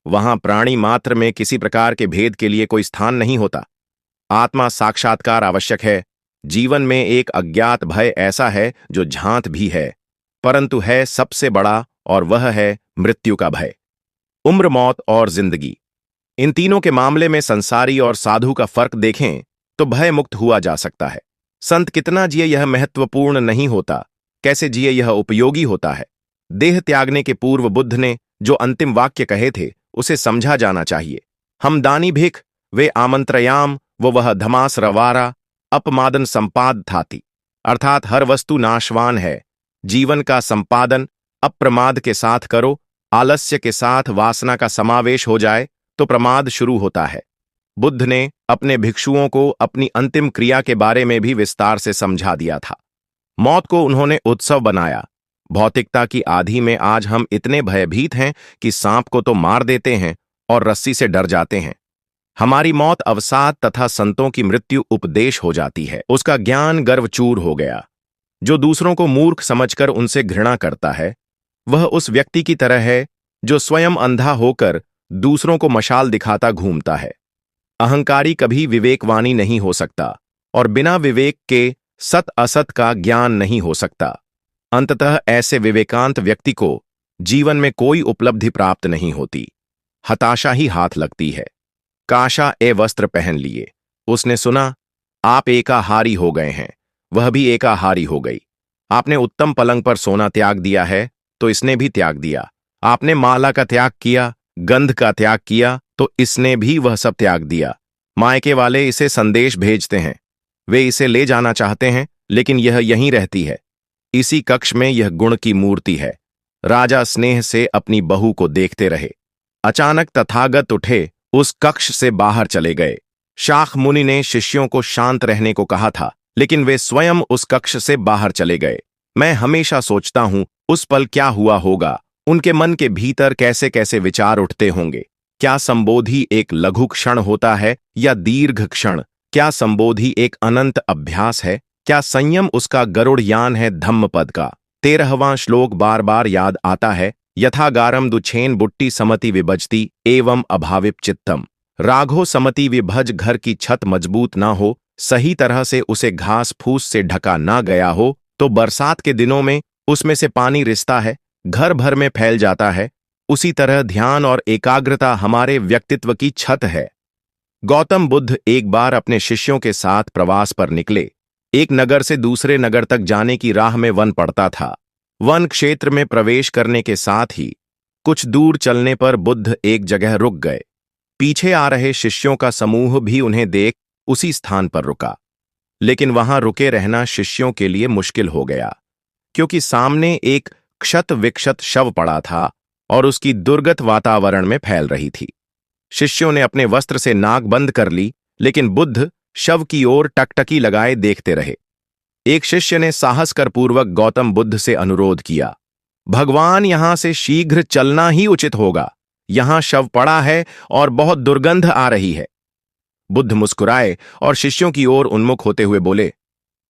वहां प्राणी मात्र में किसी प्रकार के भेद के लिए कोई स्थान नहीं होता। आत्मा साक्षात्कार आवश्यक है। जीवन में एक अज्ञात भय ऐसा है जो झांत भी है, परंतु है सबसे बड़ा, और वह है मृत्यु का भय। उम्र, मौत और जिंदगी, इन तीनों के मामले में संसारी और साधु का फर्क देखें तो भय मुक्त हुआ जा सकता है। संत कितना जिए यह महत्वपूर्ण नहीं होता, कैसे जिए यह उपयोगी होता है। देह त्यागने के पूर्व बुद्ध ने जो अंतिम वाक्य कहे थे उसे समझा जाना चाहिए। हम दानी भिख वे आमंत्रयाम वो वह धमास रवारा अपमादन संपाद थाती, अर्थात हर वस्तु नाशवान है। जीवन का संपादन अप्रमाद के साथ करो। आलस्य के साथ वासना का समावेश हो जाए तो प्रमाद शुरू होता है। बुद्ध ने अपने भिक्षुओं को अपनी अंतिम क्रिया के बारे में भी विस्तार से समझा दिया था। मौत को उन्होंने उत्सव बनाया। भौतिकता की आधी में आज हम इतने भयभीत हैं कि सांप को तो मार देते हैं और रस्सी से डर जाते हैं। हमारी मौत अवसाद तथा संतों की मृत्यु उपदेश हो जाती है। उसका ज्ञान गर्वचूर हो गया। जो दूसरों को मूर्ख समझकर उनसे घृणा करता है वह उस व्यक्ति की तरह है जो स्वयं अंधा होकर दूसरों को मशाल दिखाता घूमता है। अहंकारी कभी विवेकवानी नहीं हो सकता और बिना विवेक के सत असत का ज्ञान नहीं हो सकता। अंततः ऐसे विवेकांत व्यक्ति को जीवन में कोई उपलब्धि प्राप्त नहीं होती। हताशा ही हाथ लगती है। काशा ए वस्त्र पहन लिए। उसने सुना, आप एकाहारी हो गए हैं, वह भी एकाहारी हो गई। आपने उत्तम पलंग पर सोना त्याग दिया है तो इसने भी त्याग दिया। आपने माला का त्याग किया, गंध का त्याग किया तो इसने भी वह सब त्याग दिया। मायके वाले इसे संदेश भेजते हैं, वे इसे ले जाना चाहते हैं, लेकिन यह यहीं रहती है। इसी कक्ष में यह गुण की मूर्ति है। राजा स्नेह से अपनी बहू को देखते रहे। अचानक तथागत उठे, उस कक्ष से बाहर चले गए। शाख मुनि ने शिष्यों को शांत रहने को कहा था, लेकिन वे स्वयं उस कक्ष से बाहर चले गए। मैं हमेशा सोचता हूं उस पल क्या हुआ होगा, उनके मन के भीतर कैसे कैसे विचार उठते होंगे। क्या संबोधि एक लघु क्षण होता है या दीर्घ क्षण? क्या संबोधि एक अनंत अभ्यास है? क्या संयम उसका गरुड़ यान है धम्मपद का? 13वां श्लोक बार बार याद आता है, यथागारम दुछेन बुट्टी समति विभजती एवं अभाविप चित्तम। राघो समति विभज, घर की छत मजबूत ना हो, सही तरह से उसे घास फूस से ढका ना गया हो तो बरसात के दिनों में उसमें से पानी रिसता है, घर भर में फैल जाता है। उसी तरह ध्यान और एकाग्रता हमारे व्यक्तित्व की छत है। गौतम बुद्ध एक बार अपने शिष्यों के साथ प्रवास पर निकले। एक नगर से दूसरे नगर तक जाने की राह में वन पड़ता था। वन क्षेत्र में प्रवेश करने के साथ ही कुछ दूर चलने पर बुद्ध एक जगह रुक गए। पीछे आ रहे शिष्यों का समूह भी उन्हें देख उसी स्थान पर रुका, लेकिन वहां रुके रहना शिष्यों के लिए मुश्किल हो गया, क्योंकि सामने एक क्षत विक्षत शव पड़ा था और उसकी दुर्गत वातावरण में फैल रही थी। शिष्यों ने अपने वस्त्र से नाक बंद कर ली, लेकिन बुद्ध शव की ओर टकटकी लगाए देखते रहे। एक शिष्य ने साहस कर पूर्वक गौतम बुद्ध से अनुरोध किया, भगवान, यहां से शीघ्र चलना ही उचित होगा। यहां शव पड़ा है और बहुत दुर्गंध आ रही है। बुद्ध मुस्कुराए और शिष्यों की ओर उन्मुख होते हुए बोले,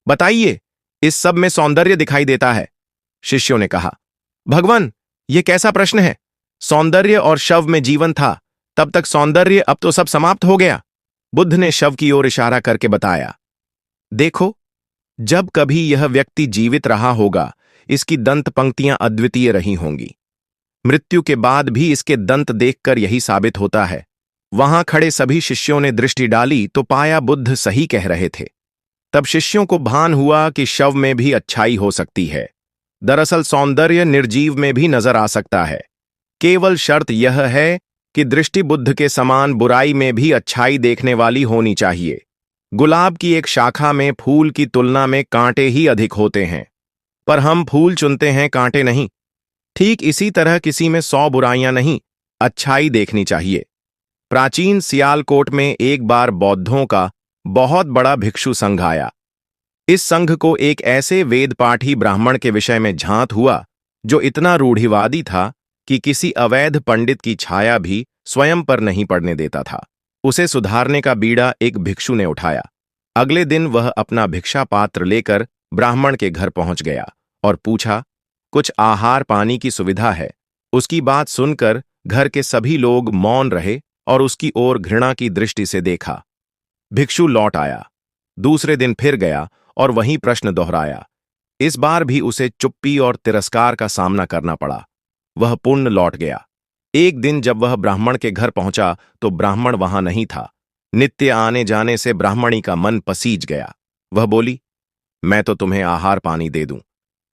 बताइए, इस सब में सौंदर्य दिखाई देता है। शिष्यों ने कहा, भगवान, यह कैसा प्रश्न है? सौंदर्य और शव में जीवन था, तब तक सौंदर्य, अब तो सब समाप्त हो गया। बुद्ध ने शव की ओर इशारा करके बताया, देखो, जब कभी यह व्यक्ति जीवित रहा होगा, इसकी दंत पंक्तियां अद्वितीय रही होंगी। मृत्यु के बाद भी इसके दंत देखकर यही साबित होता है। वहां खड़े सभी शिष्यों ने दृष्टि डाली तो पाया बुद्ध सही कह रहे थे। तब शिष्यों को भान हुआ कि शव में भी अच्छाई हो सकती है। दरअसल सौंदर्य निर्जीव में भी नजर आ सकता है। केवल शर्त यह है कि दृष्टि बुद्ध के समान बुराई में भी अच्छाई देखने वाली होनी चाहिए। गुलाब की एक शाखा में फूल की तुलना में कांटे ही अधिक होते हैं, पर हम फूल चुनते हैं, कांटे नहीं। ठीक इसी तरह किसी में 100 बुराइयां नहीं, अच्छाई देखनी चाहिए। प्राचीन सियालकोट में एक बार बौद्धों का बहुत बड़ा भिक्षु संघ आया। इस संघ को एक ऐसे वेद पाठी ब्राह्मण के विषय में झांत हुआ जो इतना रूढ़िवादी था कि किसी अवैध पंडित की छाया भी स्वयं पर नहीं पड़ने देता था। उसे सुधारने का बीड़ा एक भिक्षु ने उठाया। अगले दिन वह अपना भिक्षा पात्र लेकर ब्राह्मण के घर पहुंच गया और पूछा, कुछ आहार पानी की सुविधा है? उसकी बात सुनकर घर के सभी लोग मौन रहे और उसकी ओर घृणा की दृष्टि से देखा। भिक्षु लौट आया। दूसरे दिन फिर गया और वही प्रश्न दोहराया। इस बार भी उसे चुप्पी और तिरस्कार का सामना करना पड़ा। वह पुण्य लौट गया। एक दिन जब वह ब्राह्मण के घर पहुंचा तो ब्राह्मण वहां नहीं था। नित्य आने जाने से ब्राह्मणी का मन पसीज गया। वह बोली, मैं तो तुम्हें आहार पानी दे दूं,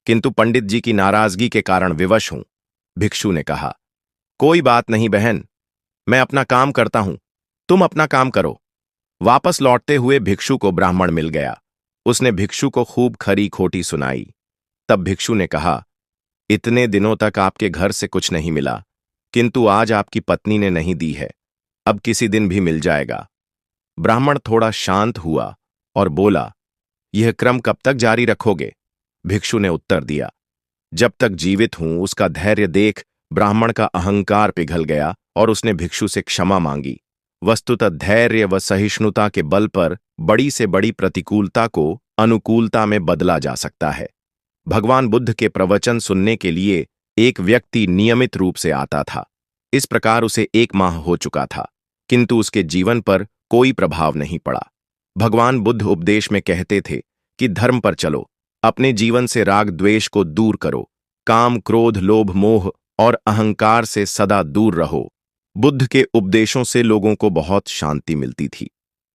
किंतु पंडित जी की नाराजगी के कारण विवश हूं। भिक्षु ने कहा, कोई बात नहीं बहन, मैं अपना काम करता हूं, तुम अपना काम करो। वापस लौटते हुए भिक्षु को ब्राह्मण मिल गया। उसने भिक्षु को खूब खरी खोटी सुनाई। तब भिक्षु ने कहा, इतने दिनों तक आपके घर से कुछ नहीं मिला, किंतु आज आपकी पत्नी ने नहीं दी है, अब किसी दिन भी मिल जाएगा। ब्राह्मण थोड़ा शांत हुआ और बोला, यह क्रम कब तक जारी रखोगे? भिक्षु ने उत्तर दिया, जब तक जीवित हूं। उसका धैर्य देख ब्राह्मण का अहंकार पिघल गया और उसने भिक्षु से क्षमा मांगी। वस्तुतः धैर्य व सहिष्णुता के बल पर बड़ी से बड़ी प्रतिकूलता को अनुकूलता में बदला जा सकता है। भगवान बुद्ध के प्रवचन सुनने के लिए एक व्यक्ति नियमित रूप से आता था। इस प्रकार उसे 1 माह हो चुका था, किंतु उसके जीवन पर कोई प्रभाव नहीं पड़ा। भगवान बुद्ध उपदेश में कहते थे कि धर्म पर चलो, अपने जीवन से राग द्वेष को दूर करो, काम क्रोध लोभ मोह और अहंकार से सदा दूर रहो। बुद्ध के उपदेशों से लोगों को बहुत शांति मिलती थी,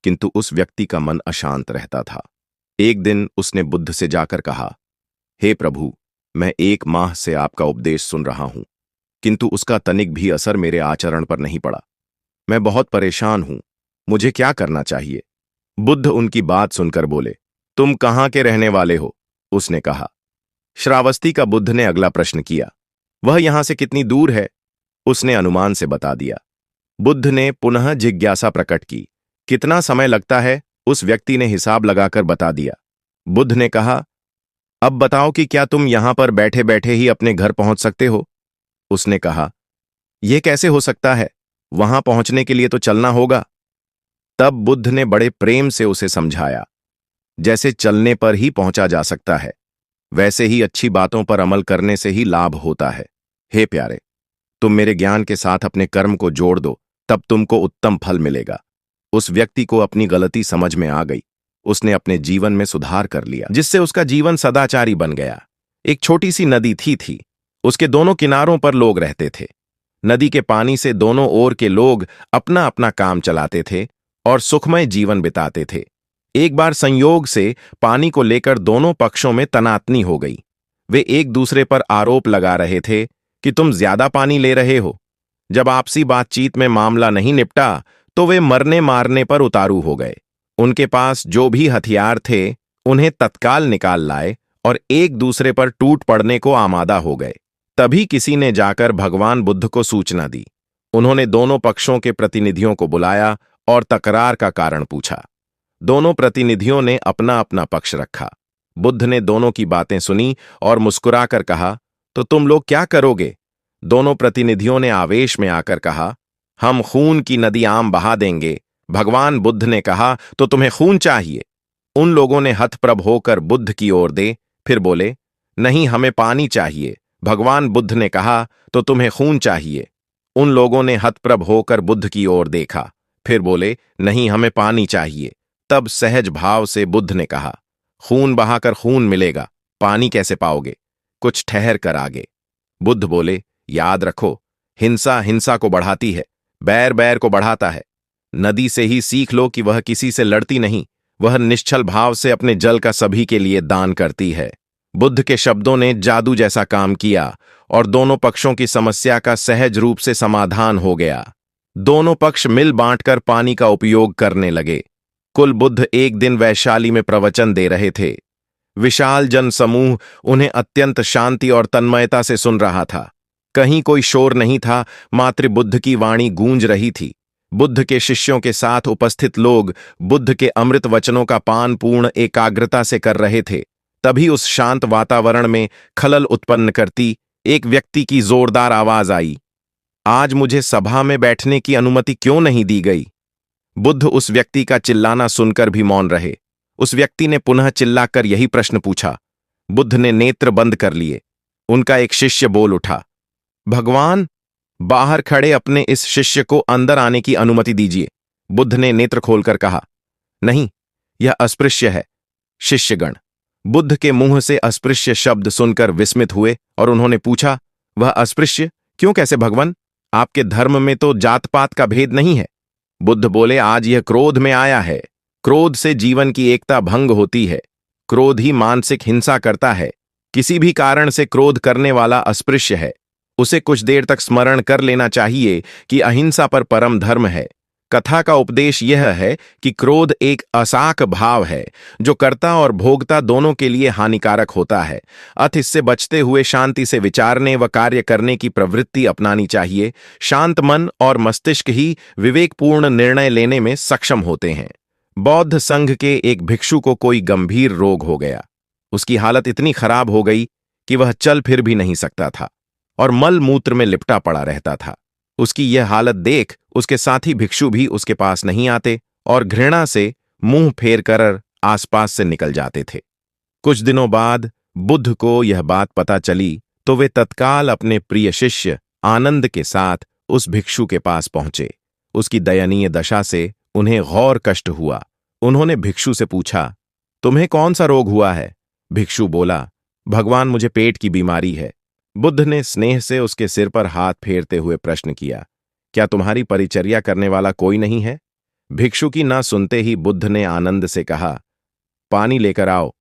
किंतु उस व्यक्ति का मन अशांत रहता था। एक दिन उसने बुद्ध से जाकर कहा, हे प्रभु, मैं 1 माह से आपका उपदेश सुन रहा हूं, किंतु उसका तनिक भी असर मेरे आचरण पर नहीं पड़ा। मैं बहुत परेशान हूं, मुझे क्या करना चाहिए? बुद्ध उनकी बात सुनकर बोले, तुम कहां के रहने वाले हो? उसने कहा, श्रावस्ती का। बुद्ध ने अगला प्रश्न किया, वह यहां से कितनी दूर है? उसने अनुमान से बता दिया। बुद्ध ने पुनः जिज्ञासा प्रकट की, कितना समय लगता है? उस व्यक्ति ने हिसाब लगाकर बता दिया। बुद्ध ने कहा, अब बताओ कि क्या तुम यहां पर बैठे बैठे ही अपने घर पहुंच सकते हो? उसने कहा, यह कैसे हो सकता है? वहां पहुंचने के लिए तो चलना होगा। तब बुद्ध ने बड़े प्रेम से उसे समझाया, जैसे चलने पर ही पहुंचा जा सकता है, वैसे ही अच्छी बातों पर अमल करने से ही लाभ होता है। हे प्यारे, तुम मेरे ज्ञान के साथ अपने कर्म को जोड़ दो, तब तुमको उत्तम फल मिलेगा। उस व्यक्ति को अपनी गलती समझ में आ गई। उसने अपने जीवन में सुधार कर लिया, जिससे उसका जीवन सदाचारी बन गया। एक छोटी सी नदी थी। उसके दोनों किनारों पर लोग रहते थे। नदी के पानी से दोनों ओर के लोग अपना अपना काम चलाते थे और सुखमय जीवन बिताते थे। एक बार संयोग से पानी को लेकर दोनों पक्षों में तनातनी हो गई। वे एक दूसरे पर आरोप लगा रहे थे कि तुम ज्यादा पानी ले रहे हो। जब आपसी बातचीत में मामला नहीं निपटा तो वे मरने मारने पर उतारू हो गए। उनके पास जो भी हथियार थे उन्हें तत्काल निकाल लाए और एक दूसरे पर टूट पड़ने को आमादा हो गए। तभी किसी ने जाकर भगवान बुद्ध को सूचना दी। उन्होंने दोनों पक्षों के प्रतिनिधियों को बुलाया और तकरार का कारण पूछा। दोनों प्रतिनिधियों ने अपना अपना पक्ष रखा। बुद्ध ने दोनों की बातें सुनी और मुस्कुराकर कहा, तो तुम लोग क्या करोगे? दोनों प्रतिनिधियों ने आवेश में आकर कहा, हम खून की नदी आम बहा देंगे। भगवान बुद्ध ने कहा, तो तुम्हें खून चाहिए? उन लोगों ने हतप्रभ होकर बुद्ध की ओर दे, फिर बोले, नहीं, हमें पानी चाहिए। भगवान बुद्ध ने कहा, तो तुम्हें खून चाहिए। उन लोगों ने हतप्रभ होकर बुद्ध की ओर देखा, फिर बोले, नहीं, हमें पानी चाहिए। तब सहज भाव से बुद्ध ने कहा, खून बहाकर खून मिलेगा, पानी कैसे पाओगे? कुछ ठहर कर आगे। बुद्ध बोले, याद रखो, हिंसा हिंसा को बढ़ाती है, बैर बैर को बढ़ाता है। नदी से ही सीख लो कि वह किसी से लड़ती नहीं, वह निश्चल भाव से अपने जल का सभी के लिए दान करती है। बुद्ध के शब्दों ने जादू जैसा काम किया और दोनों पक्षों की समस्या का सहज रूप से समाधान हो गया। दोनों पक्ष मिल बांटकर पानी का उपयोग करने लगे। कुल बुद्ध एक दिन वैशाली में प्रवचन दे रहे थे। विशाल जन समूह उन्हें अत्यंत शांति और तन्मयता से सुन रहा था। कहीं कोई शोर नहीं था, मात्र बुद्ध की वाणी गूंज रही थी। बुद्ध के शिष्यों के साथ उपस्थित लोग बुद्ध के अमृत वचनों का पान पूर्ण एकाग्रता से कर रहे थे। तभी उस शांत वातावरण में खलल उत्पन्न करती एक व्यक्ति की जोरदार आवाज आई, आज मुझे सभा में बैठने की अनुमति क्यों नहीं दी गई? बुद्ध उस व्यक्ति का चिल्लाना सुनकर भी मौन रहे। उस व्यक्ति ने पुनः चिल्लाकर यही प्रश्न पूछा। बुद्ध ने नेत्र बंद कर लिए। उनका एक शिष्य बोल उठा, भगवान, बाहर खड़े अपने इस शिष्य को अंदर आने की अनुमति दीजिए। बुद्ध ने नेत्र खोलकर कहा, नहीं, यह अस्पृश्य है। शिष्यगण बुद्ध के मुंह से अस्पृश्य शब्द सुनकर विस्मित हुए और उन्होंने पूछा, वह अस्पृश्य क्यों, कैसे भगवान? आपके धर्म में तो जात पात का भेद नहीं है। बुद्ध बोले, आज यह क्रोध में आया है। क्रोध से जीवन की एकता भंग होती है। क्रोध ही मानसिक हिंसा करता है। किसी भी कारण से क्रोध करने वाला अस्पृश्य है। उसे कुछ देर तक स्मरण कर लेना चाहिए कि अहिंसा पर परम धर्म है। कथा का उपदेश यह है कि क्रोध एक असाक भाव है जो कर्ता और भोक्ता दोनों के लिए हानिकारक होता है। अतः इससे बचते हुए शांति से विचारने व कार्य करने की प्रवृत्ति अपनानी चाहिए। शांत मन और मस्तिष्क ही विवेकपूर्ण निर्णय लेने में सक्षम होते हैं। बौद्ध संघ के एक भिक्षु को कोई गंभीर रोग हो गया। उसकी हालत इतनी खराब हो गई कि वह चल फिर भी नहीं सकता था और मल मूत्र में लिपटा पड़ा रहता था। उसकी यह हालत देख उसके साथी भिक्षु भी उसके पास नहीं आते और घृणा से मुंह फेर कर आसपास से निकल जाते थे। कुछ दिनों बाद बुद्ध को यह बात पता चली तो वे तत्काल अपने प्रिय शिष्य आनंद के साथ उस भिक्षु के पास पहुंचे। उसकी दयनीय दशा से उन्हें घोर कष्ट हुआ। उन्होंने भिक्षु से पूछा, तुम्हें कौन सा रोग हुआ है? भिक्षु बोला, भगवान, मुझे पेट की बीमारी है। बुद्ध ने स्नेह से उसके सिर पर हाथ फेरते हुए प्रश्न किया, क्या तुम्हारी परिचर्या करने वाला कोई नहीं है? भिक्षु की ना सुनते ही बुद्ध ने आनंद से कहा, पानी लेकर आओ,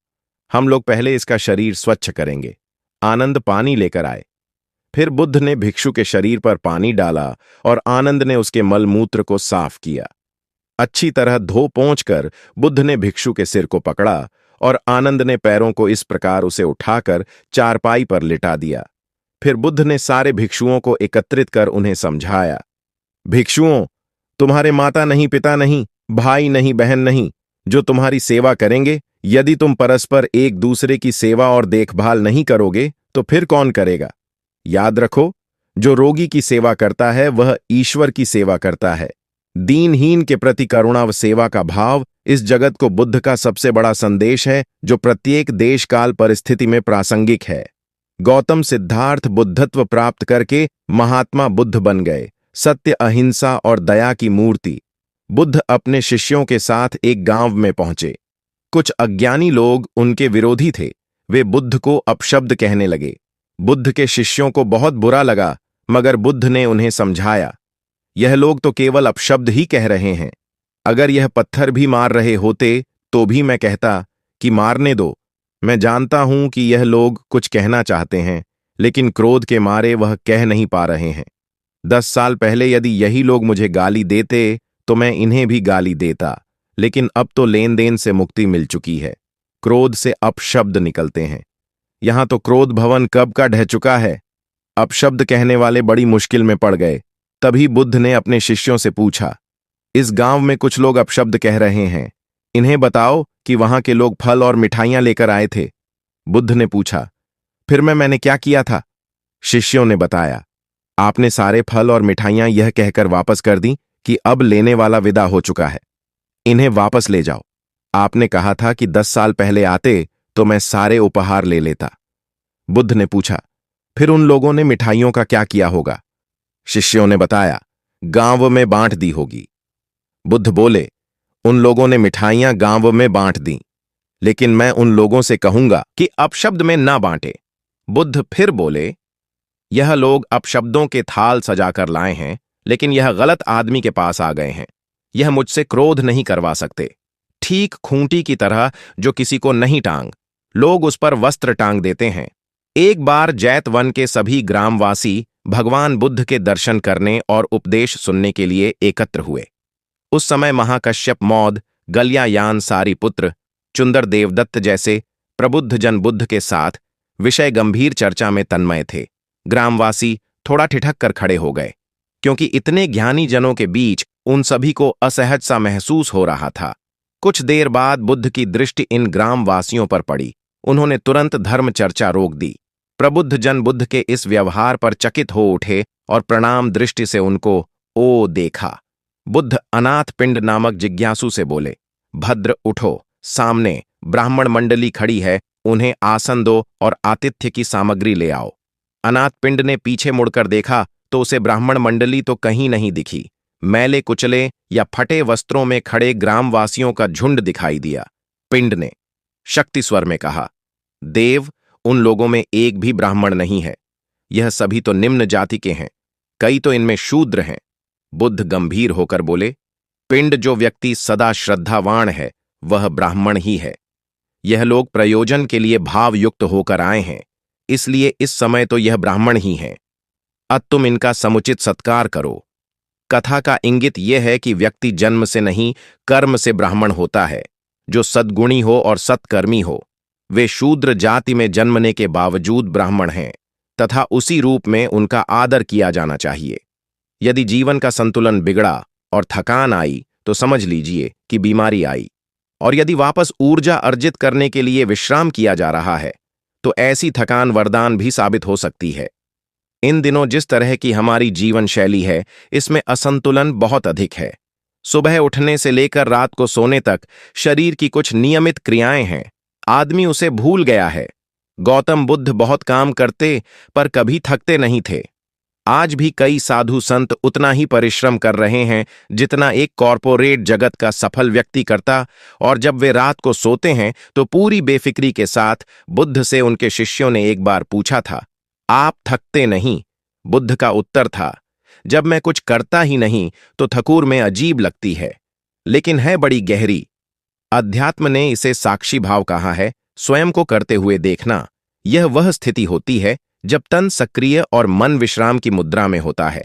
हम लोग पहले इसका शरीर स्वच्छ करेंगे। आनंद पानी लेकर आए। फिर बुद्ध ने भिक्षु के शरीर पर पानी डाला और आनंद ने उसके मलमूत्र को साफ किया। अच्छी तरह धो पोंछकर बुद्ध ने भिक्षु के सिर को पकड़ा और आनंद ने पैरों को इस प्रकार उसे उठाकर चारपाई पर लिटा दिया। फिर बुद्ध ने सारे भिक्षुओं को एकत्रित कर उन्हें समझाया, भिक्षुओं, तुम्हारे माता नहीं, पिता नहीं, भाई नहीं, बहन नहीं, जो तुम्हारी सेवा करेंगे। यदि तुम परस्पर एक दूसरे की सेवा और देखभाल नहीं करोगे तो फिर कौन करेगा? याद रखो, जो रोगी की सेवा करता है वह ईश्वर की सेवा करता है। दीनहीन के प्रति करुणा व सेवा का भाव इस जगत को बुद्ध का सबसे बड़ा संदेश है, जो प्रत्येक देश काल परिस्थिति में प्रासंगिक है। गौतम सिद्धार्थ बुद्धत्व प्राप्त करके महात्मा बुद्ध बन गए, सत्य, अहिंसा और दया की मूर्ति। बुद्ध अपने शिष्यों के साथ एक गांव में पहुंचे। कुछ अज्ञानी लोग उनके विरोधी थे। वे बुद्ध को अपशब्द कहने लगे। बुद्ध के शिष्यों को बहुत बुरा लगा, मगर बुद्ध ने उन्हें समझाया, यह लोग तो केवल अपशब्द ही कह रहे हैं। अगर यह पत्थर भी मार रहे होते तो भी मैं कहता कि मारने दो। मैं जानता हूं कि यह लोग कुछ कहना चाहते हैं, लेकिन क्रोध के मारे वह कह नहीं पा रहे हैं। 10 साल पहले यदि यही लोग मुझे गाली देते तो मैं इन्हें भी गाली देता, लेकिन अब तो लेन देन से मुक्ति मिल चुकी है। क्रोध से अपशब्द निकलते हैं। यहां तो क्रोध भवन कब का ढह चुका है। अपशब्द कहने वाले बड़ी मुश्किल में पड़ गए। तभी बुद्ध ने अपने शिष्यों से पूछा, इस गांव में कुछ लोग अपशब्द कह रहे हैं, इन्हें बताओ कि वहां के लोग फल और मिठाइयां लेकर आए थे। बुद्ध ने पूछा, फिर मैंने क्या किया था? शिष्यों ने बताया, आपने सारे फल और मिठाइयां यह कहकर वापस कर दी कि अब लेने वाला विदा हो चुका है, इन्हें वापस ले जाओ। आपने कहा था कि 10 साल पहले आते तो मैं सारे उपहार ले लेता। बुद्ध ने पूछा, फिर उन लोगों ने मिठाइयों का क्या किया होगा? शिष्यों ने बताया, गांव में बांट दी होगी। बुद्ध बोले, उन लोगों ने मिठाइयां गांव में बांट दी, लेकिन मैं उन लोगों से कहूंगा कि अपशब्द में ना बांटे। बुद्ध फिर बोले, यह लोग अपशब्दों के थाल सजाकर लाए हैं, लेकिन यह गलत आदमी के पास आ गए हैं। यह मुझसे क्रोध नहीं करवा सकते। ठीक खूंटी की तरह जो किसी को नहीं टांग, लोग उस पर वस्त्र टांग देते हैं। एक बार जैतवन के सभी ग्रामवासी भगवान बुद्ध के दर्शन करने और उपदेश सुनने के लिए एकत्र हुए। उस समय महाकश्यप मौद, गल्यायान सारीपुत्र, चुंदर देवदत्त जैसे प्रबुद्ध जन बुद्ध के साथ विषय गंभीर चर्चा में तन्मय थे। ग्रामवासी थोड़ा ठिठक कर खड़े हो गए, क्योंकि इतने ज्ञानी जनों के बीच उन सभी को असहज सा महसूस हो रहा था। कुछ देर बाद बुद्ध की दृष्टि इन ग्रामवासियों पर पड़ी। उन्होंने तुरंत धर्म चर्चा रोक दी। प्रबुद्ध जन बुद्ध के इस व्यवहार पर चकित हो उठे और प्रणाम दृष्टि से उनको ओ देखा। बुद्ध अनाथ पिंड नामक जिज्ञासु से बोले, भद्र उठो, सामने ब्राह्मण मंडली खड़ी है, उन्हें आसन दो और आतिथ्य की सामग्री ले आओ। अनाथ पिंड ने पीछे मुड़कर देखा तो उसे ब्राह्मण मंडली तो कहीं नहीं दिखी। मैले कुचले या फटे वस्त्रों में खड़े ग्रामवासियों का झुंड दिखाई दिया। पिंड ने शक्ति स्वर में कहा, देव, उन लोगों में एक भी ब्राह्मण नहीं है। यह सभी तो निम्न जाति के हैं, कई तो इनमें शूद्र हैं। बुद्ध गंभीर होकर बोले, पिंड जो व्यक्ति सदा श्रद्धावान है वह ब्राह्मण ही है। यह लोग प्रयोजन के लिए भावयुक्त होकर आए हैं, इसलिए इस समय तो यह ब्राह्मण ही हैं। अब तुम इनका समुचित सत्कार करो। कथा का इंगित यह है कि व्यक्ति जन्म से नहीं, कर्म से ब्राह्मण होता है। जो सद्गुणी हो और सत्कर्मी हो, वे शूद्र जाति में जन्मने के बावजूद ब्राह्मण हैं, तथा उसी रूप में उनका आदर किया जाना चाहिए। यदि जीवन का संतुलन बिगड़ा और थकान आई तो समझ लीजिए कि बीमारी आई, और यदि वापस ऊर्जा अर्जित करने के लिए विश्राम किया जा रहा है तो ऐसी थकान वरदान भी साबित हो सकती है। इन दिनों जिस तरह की हमारी जीवन शैली है, इसमें असंतुलन बहुत अधिक है। सुबह उठने से लेकर रात को सोने तक शरीर की कुछ नियमित क्रियाएं हैं, आदमी उसे भूल गया है। गौतम बुद्ध बहुत काम करते पर कभी थकते नहीं थे। आज भी कई साधु संत उतना ही परिश्रम कर रहे हैं जितना एक कॉरपोरेट जगत का सफल व्यक्ति करता, और जब वे रात को सोते हैं तो पूरी बेफिक्री के साथ। बुद्ध से उनके शिष्यों ने एक बार पूछा था, आप थकते नहीं? बुद्ध का उत्तर था, जब मैं कुछ करता ही नहीं तो थकूर में अजीब लगती है, लेकिन है बड़ी गहरी। अध्यात्म ने इसे साक्षी भाव कहा है, स्वयं को करते हुए देखना। यह वह स्थिति होती है जब तन सक्रिय और मन विश्राम की मुद्रा में होता है।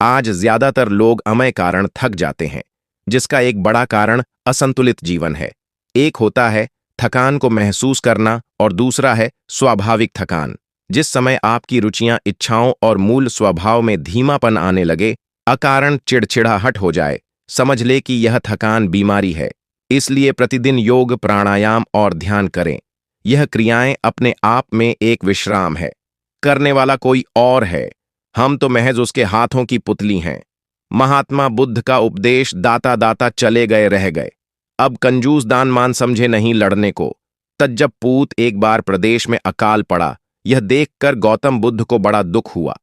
आज ज्यादातर लोग अमय कारण थक जाते हैं, जिसका एक बड़ा कारण असंतुलित जीवन है। एक होता है थकान को महसूस करना और दूसरा है स्वाभाविक थकान। जिस समय आपकी रुचियां, इच्छाओं और मूल स्वभाव में धीमापन आने लगे, अकारण चिड़चिड़ाहट हो जाए, समझ ले कि यह थकान बीमारी है। इसलिए प्रतिदिन योग, प्राणायाम और ध्यान करें। यह क्रियाएं अपने आप में एक विश्राम है। करने वाला कोई और है, हम तो महज उसके हाथों की पुतली हैं। महात्मा बुद्ध का उपदेश दाता दाता चले गए रह गए। अब कंजूस दान मान समझे नहीं लड़ने को। तज्जब पूत एक बार प्रदेश में अकाल पड़ा। यह देखकर गौतम बुद्ध को बड़ा दुख हुआ।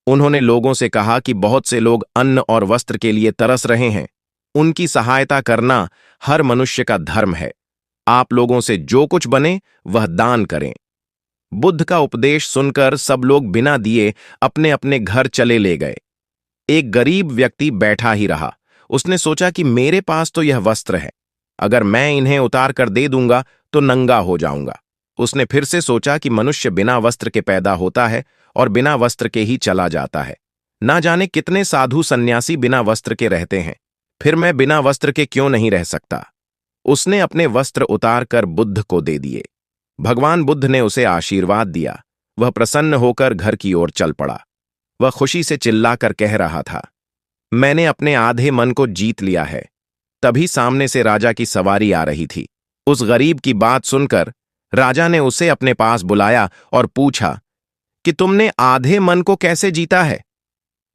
उन्होंने लोगों से कहा कि बहुत से लोग अन्न और वस्त्र के लिए तरस रहे हैं। उनकी सहायता करना हर मनुष्य का धर्म है। आप लोगों से जो कुछ बने वह दान करें। बुद्ध का उपदेश सुनकर सब लोग बिना दिए अपने अपने घर चले ले गए। एक गरीब व्यक्ति बैठा ही रहा। उसने सोचा कि मेरे पास तो यह वस्त्र है, अगर मैं इन्हें उतार कर दे दूंगा तो नंगा हो जाऊंगा। उसने फिर से सोचा कि मनुष्य बिना वस्त्र के पैदा होता है और बिना वस्त्र के ही चला जाता है। ना जाने कितने साधु सन्यासी बिना वस्त्र के रहते हैं, फिर मैं बिना वस्त्र के क्यों नहीं रह सकता। उसने अपने वस्त्र उतार कर बुद्ध को दे दिए। भगवान बुद्ध ने उसे आशीर्वाद दिया। वह प्रसन्न होकर घर की ओर चल पड़ा। वह खुशी से चिल्लाकर कह रहा था, मैंने अपने आधे मन को जीत लिया है। तभी सामने से राजा की सवारी आ रही थी। उस गरीब की बात सुनकर राजा ने उसे अपने पास बुलाया और पूछा कि तुमने आधे मन को कैसे जीता है।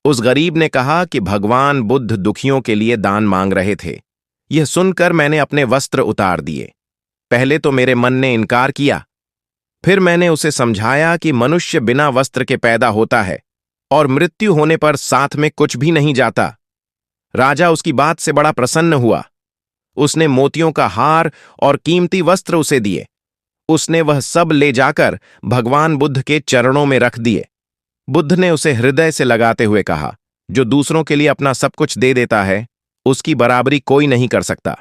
उस गरीब ने कहा कि भगवान बुद्ध दुखियों के लिए दान मांग रहे थे। यह सुनकर मैंने अपने वस्त्र उतार दिए। पहले तो मेरे मन ने इनकार किया, फिर मैंने उसे समझाया कि मनुष्य बिना वस्त्र के पैदा होता है और मृत्यु होने पर साथ में कुछ भी नहीं जाता। राजा उसकी बात से बड़ा प्रसन्न हुआ। उसने मोतियों का हार और कीमती वस्त्र उसे दिए। उसने वह सब ले जाकर भगवान बुद्ध के चरणों में रख दिए। बुद्ध ने उसे हृदय से लगाते हुए कहा, जो दूसरों के लिए अपना सब कुछ दे देता है, उसकी बराबरी कोई नहीं कर सकता।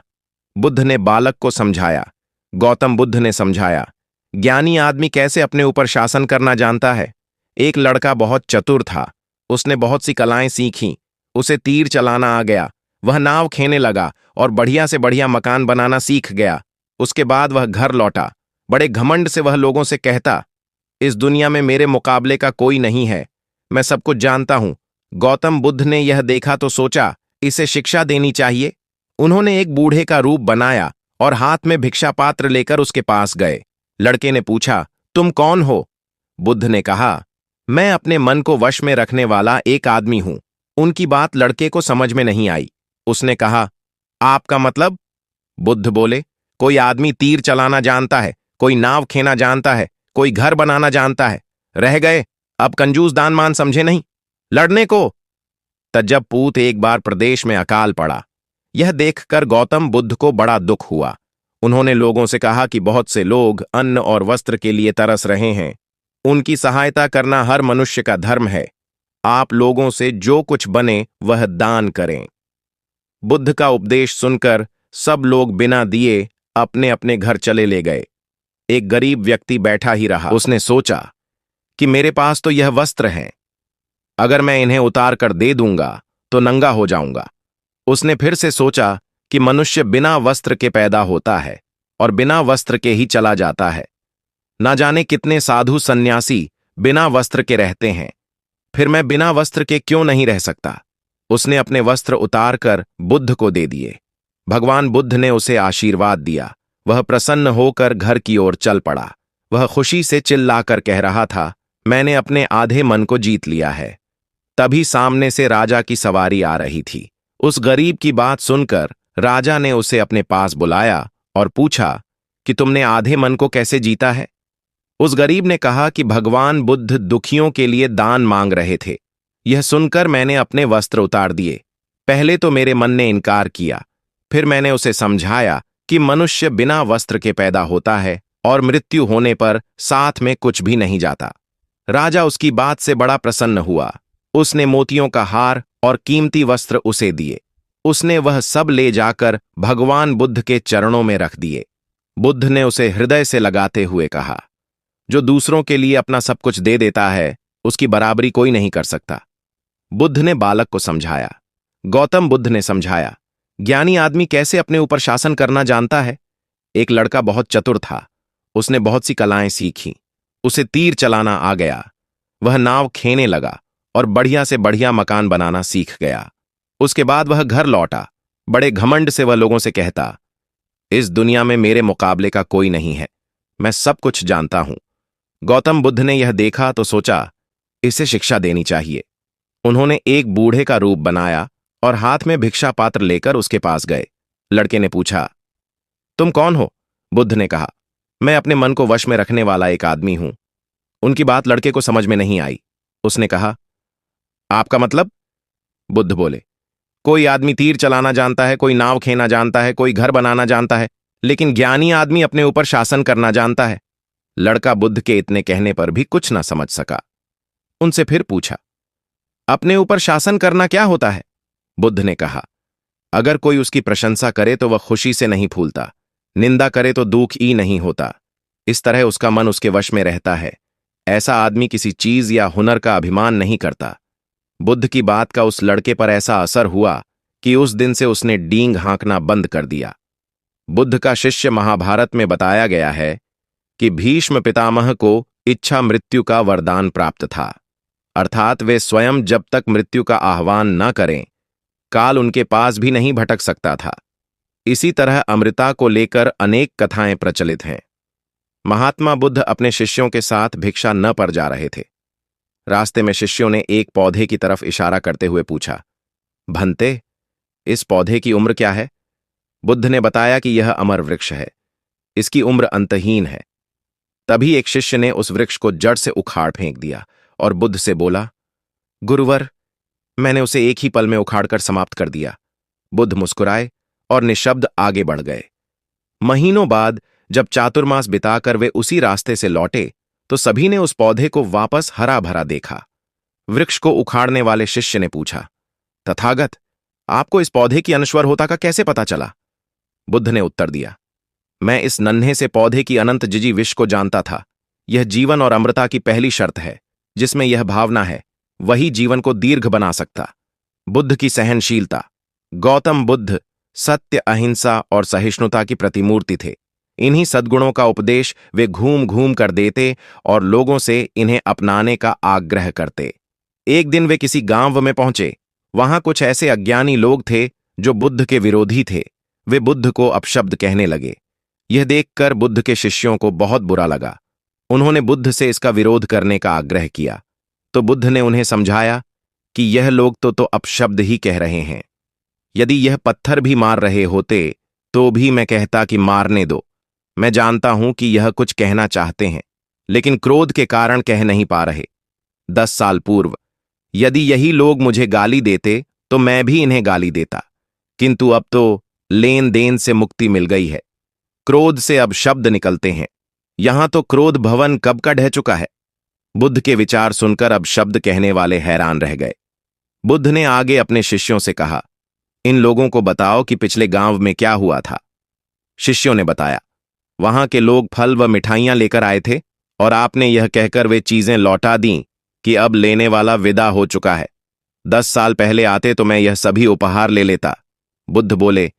बुद्ध ने बालक को समझाया। गौतम बुद्ध ने समझाया, ज्ञानी आदमी कैसे अपने ऊपर शासन करना जानता है। एक लड़का बहुत चतुर था। उसने बहुत सी कलाएं सीखीं। उसे तीर चलाना आ गया। वह नाव खेने लगा और बढ़िया से बढ़िया मकान बनाना सीख गया। उसके बाद वह घर लौटा। बड़े घमंड से वह लोगों से कहता, इस दुनिया में मेरे मुकाबले का कोई नहीं है, मैं सब कुछ जानता हूं। गौतम बुद्ध ने यह देखा तो सोचा, इसे शिक्षा देनी चाहिए। उन्होंने एक बूढ़े का रूप बनाया और हाथ में भिक्षा पात्र लेकर उसके पास गए। लड़के ने पूछा, तुम कौन हो? बुद्ध ने कहा, मैं अपने मन को वश में रखने वाला एक आदमी हूं। उनकी बात लड़के को समझ में नहीं आई। उसने कहा, आपका मतलब? बुद्ध बोले, कोई आदमी तीर चलाना जानता है, कोई नाव खेना जानता है, कोई घर बनाना जानता है। रह गए, अब कंजूस दान मान समझे नहीं, लड़ने को। तब पूत एक बार प्रदेश में अकाल पड़ा। यह देखकर गौतम बुद्ध को बड़ा दुख हुआ। उन्होंने लोगों से कहा कि बहुत से लोग अन्न और वस्त्र के लिए तरस रहे हैं। उनकी सहायता करना हर मनुष्य का धर्म है। आप लोगों से जो कुछ बने वह दान करें। बुद्ध का उपदेश सुनकर सब लोग बिना दिए अपने अपने घर चले ले गए। एक गरीब व्यक्ति बैठा ही रहा। उसने सोचा कि मेरे पास तो यह वस्त्र हैं, अगर मैं इन्हें उतार कर दे दूंगा तो नंगा हो जाऊंगा। उसने फिर से सोचा कि मनुष्य बिना वस्त्र के पैदा होता है और बिना वस्त्र के ही चला जाता है। ना जाने कितने साधु सन्यासी बिना वस्त्र के रहते हैं, फिर मैं बिना वस्त्र के क्यों नहीं रह सकता? उसने अपने वस्त्र उतार कर बुद्ध को दे दिए। भगवान बुद्ध ने उसे आशीर्वाद दिया। वह प्रसन्न होकर घर की ओर चल पड़ा। वह खुशी से चिल्लाकर कह रहा था, मैंने अपने आधे मन को जीत लिया है। तभी सामने से राजा की सवारी आ रही थी। उस गरीब की बात सुनकर राजा ने उसे अपने पास बुलाया और पूछा कि तुमने आधे मन को कैसे जीता है? उस गरीब ने कहा कि भगवान बुद्ध दुखियों के लिए दान मांग रहे थे। यह सुनकर मैंने अपने वस्त्र उतार दिए। पहले तो मेरे मन ने इनकार किया, फिर मैंने उसे समझाया कि मनुष्य बिना वस्त्र के पैदा होता है और मृत्यु होने पर साथ में कुछ भी नहीं जाता। राजा उसकी बात से बड़ा प्रसन्न हुआ। उसने मोतियों का हार और कीमती वस्त्र उसे दिए। उसने वह सब ले जाकर भगवान बुद्ध के चरणों में रख दिए। बुद्ध ने उसे हृदय से लगाते हुए कहा, जो दूसरों के लिए अपना सब कुछ दे देता है, उसकी बराबरी कोई नहीं कर सकता। बुद्ध ने बालक को समझाया। गौतम बुद्ध ने समझाया, ज्ञानी आदमी कैसे अपने ऊपर शासन करना जानता है। एक लड़का बहुत चतुर था। उसने बहुत सी कलाएं सीखीं। उसे तीर चलाना आ गया। वह नाव खेने लगा और बढ़िया से बढ़िया मकान बनाना सीख गया। उसके बाद वह घर लौटा। बड़े घमंड से वह लोगों से कहता, इस दुनिया में मेरे मुकाबले का कोई नहीं है, मैं सब कुछ जानता हूं। गौतम बुद्ध ने यह देखा तो सोचा, इसे शिक्षा देनी चाहिए। उन्होंने एक बूढ़े का रूप बनाया और हाथ में भिक्षा पात्र लेकर उसके पास गए। लड़के ने पूछा, तुम कौन हो? बुद्ध ने कहा, मैं अपने मन को वश में रखने वाला एक आदमी हूं। उनकी बात लड़के को समझ में नहीं आई। उसने कहा, आपका मतलब? बुद्ध बोले, कोई आदमी तीर चलाना जानता है, कोई नाव खेना जानता है, कोई घर बनाना जानता है, लेकिन ज्ञानी आदमी अपने ऊपर शासन करना जानता है। लड़का बुद्ध के इतने कहने पर भी कुछ ना समझ सका। उनसे फिर पूछा, अपने ऊपर शासन करना क्या होता है? बुद्ध ने कहा, अगर कोई उसकी प्रशंसा करे तो वह खुशी से नहीं फूलता, निंदा करे तो दुख ही नहीं होता। इस तरह उसका मन उसके वश में रहता है। ऐसा आदमी किसी चीज या हुनर का अभिमान नहीं करता। बुद्ध की बात का उस लड़के पर ऐसा असर हुआ कि उस दिन से उसने डींग हाँकना बंद कर दिया। बुद्ध का शिष्य महाभारत में बताया गया है कि भीष्म पितामह को इच्छा मृत्यु का वरदान प्राप्त था, अर्थात वे स्वयं जब तक मृत्यु का आह्वान न करें, काल उनके पास भी नहीं भटक सकता था। इसी तरह अमृता को लेकर अनेक कथाएं प्रचलित हैं। महात्मा बुद्ध अपने शिष्यों के साथ भिक्षा न पर जा रहे थे। रास्ते में शिष्यों ने एक पौधे की तरफ इशारा करते हुए पूछा, भंते, इस पौधे की उम्र क्या है? बुद्ध ने बताया कि यह अमर वृक्ष है, इसकी उम्र अंतहीन है। तभी एक शिष्य ने उस वृक्ष को जड़ से उखाड़ फेंक दिया और बुद्ध से बोला, गुरुवर, मैंने उसे एक ही पल में उखाड़कर समाप्त कर दिया। बुद्ध मुस्कुराए और निशब्द आगे बढ़ गए। महीनों बाद जब चातुर्मास बिताकर वे उसी रास्ते से लौटे तो सभी ने उस पौधे को वापस हरा भरा देखा। वृक्ष को उखाड़ने वाले शिष्य ने पूछा, तथागत, आपको इस पौधे की अनश्वर होता का कैसे पता चला? बुद्ध ने उत्तर दिया, मैं इस नन्हे से पौधे की अनंत जिजी विष को जानता था। यह जीवन और अमृता की पहली शर्त है। जिसमें यह भावना है वही जीवन को दीर्घ बना सकता। बुद्ध की सहनशीलता। गौतम बुद्ध सत्य, अहिंसा और सहिष्णुता की प्रतिमूर्ति थे। इन्हीं सद्गुणों का उपदेश वे घूम घूम कर देते और लोगों से इन्हें अपनाने का आग्रह करते। एक दिन वे किसी गांव में पहुंचे। वहां कुछ ऐसे अज्ञानी लोग थे जो बुद्ध के विरोधी थे। वे बुद्ध को अपशब्द कहने लगे। यह देखकर बुद्ध के शिष्यों को बहुत बुरा लगा। उन्होंने बुद्ध से इसका विरोध करने का आग्रह किया तो बुद्ध ने उन्हें समझाया कि यह लोग तो अपशब्द ही कह रहे हैं। यदि यह पत्थर भी मार रहे होते तो भी मैं कहता कि मारने दो। मैं जानता हूं कि यह कुछ कहना चाहते हैं लेकिन क्रोध के कारण कह नहीं पा रहे। 10 साल पूर्व यदि यही लोग मुझे गाली देते तो मैं भी इन्हें गाली देता, किंतु अब तो लेन देन से मुक्ति मिल गई है। क्रोध से अब शब्द निकलते हैं। यहां तो क्रोध भवन कब का ढह चुका है। बुद्ध के विचार सुनकर अब शब्द कहने वाले हैरान रह गए। बुद्ध ने आगे अपने शिष्यों से कहा, इन लोगों को बताओ कि पिछले गांव में क्या हुआ था। शिष्यों ने बताया, वहां के लोग फल व मिठाइयां लेकर आए थे और आपने यह कहकर वे चीजें लौटा दी कि अब लेने वाला विदा हो चुका है। 10 साल पहले आते तो मैं यह सभी उपहार ले लेता। बुद्ध बोले,